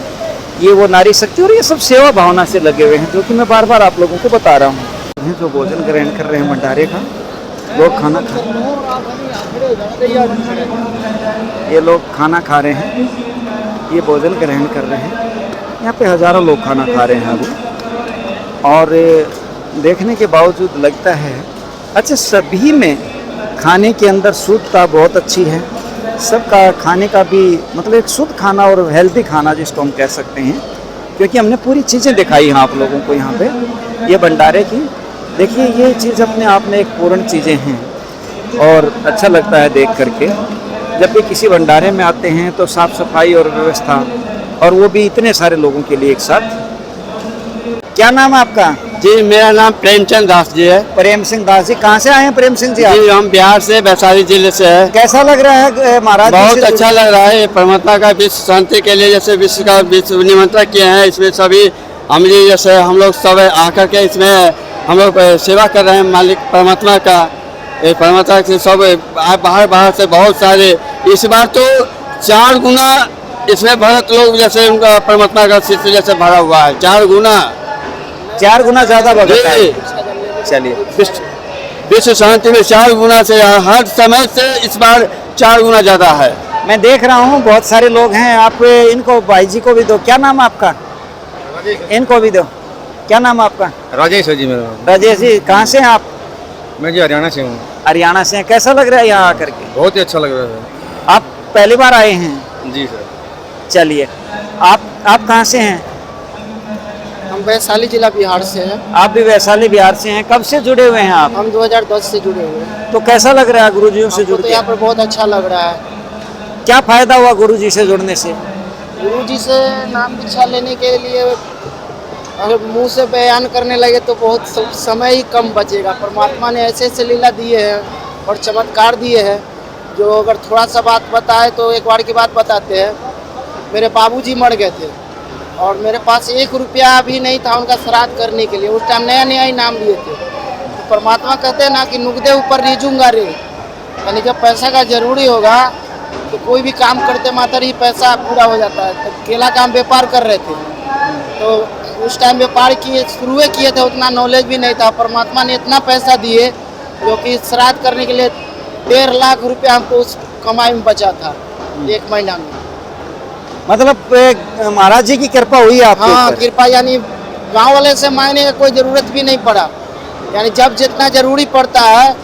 ये वो नारी शक्ति। और ये सब सेवा भावना से लगे हुए हैं, जो कि मैं बार बार आप लोगों को बता रहा हूँ। जो भोजन ग्रहण कर रहे हैं भंडारे का, लोग खाना खा रहे हैं, ये लोग खाना खा रहे हैं, ये भोजन ग्रहण कर रहे हैं। यहाँ पे हज़ारों लोग खाना खा रहे हैं अभी। और देखने के बावजूद लगता है अच्छा, सभी में खाने के अंदर शुद्धता बहुत अच्छी है। सबका खाने का भी मतलब एक शुद्ध खाना और हेल्दी खाना जिसको हम कह सकते हैं, क्योंकि हमने पूरी चीज़ें दिखाई हैं आप लोगों को यहाँ पे ये भंडारे की। देखिए ये चीज़ अपने आप में एक पूर्ण चीज़ें हैं और अच्छा लगता है देख करके। जब भी किसी भंडारे में आते हैं तो साफ़ सफाई और व्यवस्था, और वो भी इतने सारे लोगों के लिए एक साथ। क्या नाम है आपका? जी मेरा नाम प्रेमचंद दास जी है। प्रेम सिंह दास जी, कहाँ से आए हैं प्रेम सिंह जी? जी हम बिहार से, वैशाली जिले से है। कैसा लग रहा है महाराज? बहुत अच्छा लग रहा है। परमात्मा का विश्व शांति के लिए जैसे विश्व का विश्व निमंत्रण किए हैं, इसमें सभी हम जैसे हम लोग सब आकर के इसमें हम लोग सेवा कर रहे हैं मालिक परमात्मा का। परमात्मा से सब बाहर से बहुत सारे, इस बार तो 4 गुना इसमें भरत लोग जैसे उनका परमात्मा का शिष्य जैसे भरा हुआ है, 4 गुना ज़्यादा भगत है। चलिए विश्व शांति में 4 गुना से हर समय से इस बार 4 गुना ज़्यादा है। मैं देख रहा हूँ बहुत सारे लोग हैं। आप इनको भाई जी को भी दो। क्या नाम है आपका? इनको भी दो। क्या नाम है आपका? राजेश है जी मेरा। राजेश जी, कहाँ से हैं आप? मैं जी हरियाणा से हूँ। हरियाणा से हैं। कैसा लग रहा है यहाँ आकर के? बहुत ही अच्छा लग रहा है। आप पहली बार आए हैं? जी सर। चलिए, आप कहाँ से हैं? हम वैशाली जिला बिहार से हैं। आप भी वैशाली बिहार से हैं। कब से जुड़े हुए हैं आप? हम 2010 से जुड़े हुए हैं। तो कैसा लग रहा है गुरुजियों से जुड़ तो के? यहाँ पर बहुत अच्छा लग रहा है। क्या फायदा हुआ गुरुजी से जुड़ने से? गुरुजी से नाम दीक्षा लेने के लिए अगर मुंह से बयान करने लगे तो बहुत समय ही कम बचेगा। परमात्मा ने ऐसे ऐसे लीला दिए हैं और चमत्कार दिए हैं, जो अगर थोड़ा सा बात बताए तो एक बार की बात बताते हैं। मेरे बाबूजी मर गए थे और मेरे पास 1 रुपया भी नहीं था उनका श्राद्ध करने के लिए। उस टाइम नया नया ही नाम लिए थे। तो परमात्मा कहते हैं ना कि नुकदे ऊपर रीजूंगा रे, यानी जब पैसा का जरूरी होगा तो कोई भी काम करते मात्र ही पैसा पूरा हो जाता है। तो केला का हम व्यापार कर रहे थे, तो उस टाइम व्यापार शुरू किए थे, उतना नॉलेज भी नहीं था। परमात्मा ने इतना पैसा दिए जो कि श्राद्ध करने के लिए 1.5 लाख रुपया हमको उस कमाई में बचा था 1 महीना में। मतलब महाराज जी की कृपा हुई आपके ऊपर? हाँ, कृपा, यानी गांव वाले से मांगने का कोई ज़रूरत भी नहीं पड़ा। यानी जब जितना ज़रूरी पड़ता है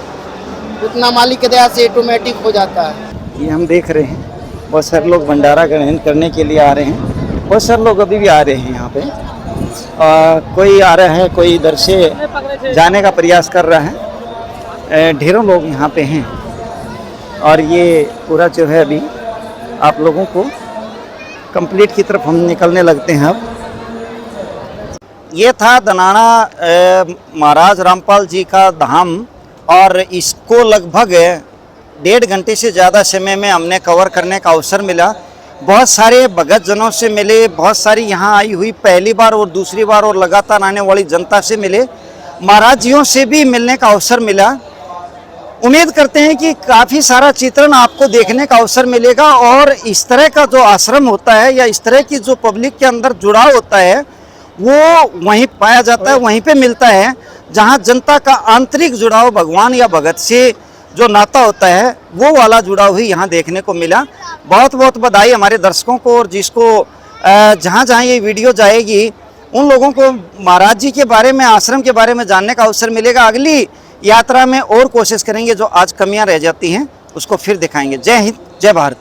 उतना मालिक की दया से ऑटोमेटिक हो जाता है। ये हम देख रहे हैं बहुत सारे लोग भंडारा ग्रहण करने के लिए आ रहे हैं। बहुत सारे लोग अभी भी आ रहे हैं यहाँ पे। कोई आ रहा है, कोई इधर से जाने का प्रयास कर रहा है। ढेरों लोग यहाँ पे हैं और ये पूरा जो है अभी आप लोगों को कंप्लीट की तरफ हम निकलने लगते हैं अब। ये था दनाना महाराज रामपाल जी का धाम और इसको लगभग 1.5 घंटे से ज़्यादा समय में हमने कवर करने का अवसर मिला। बहुत सारे भगत जनों से मिले, बहुत सारी यहाँ आई हुई पहली बार और दूसरी बार और लगातार आने वाली जनता से मिले, महाराज जियों से भी मिलने का अवसर मिला। उम्मीद करते हैं कि काफ़ी सारा चित्रण आपको देखने का अवसर मिलेगा और इस तरह का जो आश्रम होता है या इस तरह की जो पब्लिक के अंदर जुड़ाव होता है वो वहीं पाया जाता है, वहीं पे मिलता है जहां जनता का आंतरिक जुड़ाव भगवान या भगत से जो नाता होता है वो वाला जुड़ाव ही यहाँ देखने को मिला। बहुत बहुत बधाई हमारे दर्शकों को, और जिसको जहाँ जहाँ ये वीडियो जाएगी उन लोगों को महाराज जी के बारे में, आश्रम के बारे में जानने का अवसर मिलेगा। अगली यात्रा में और कोशिश करेंगे जो आज कमियां रह जाती हैं उसको फिर दिखाएंगे। जय हिंद, जय भारत।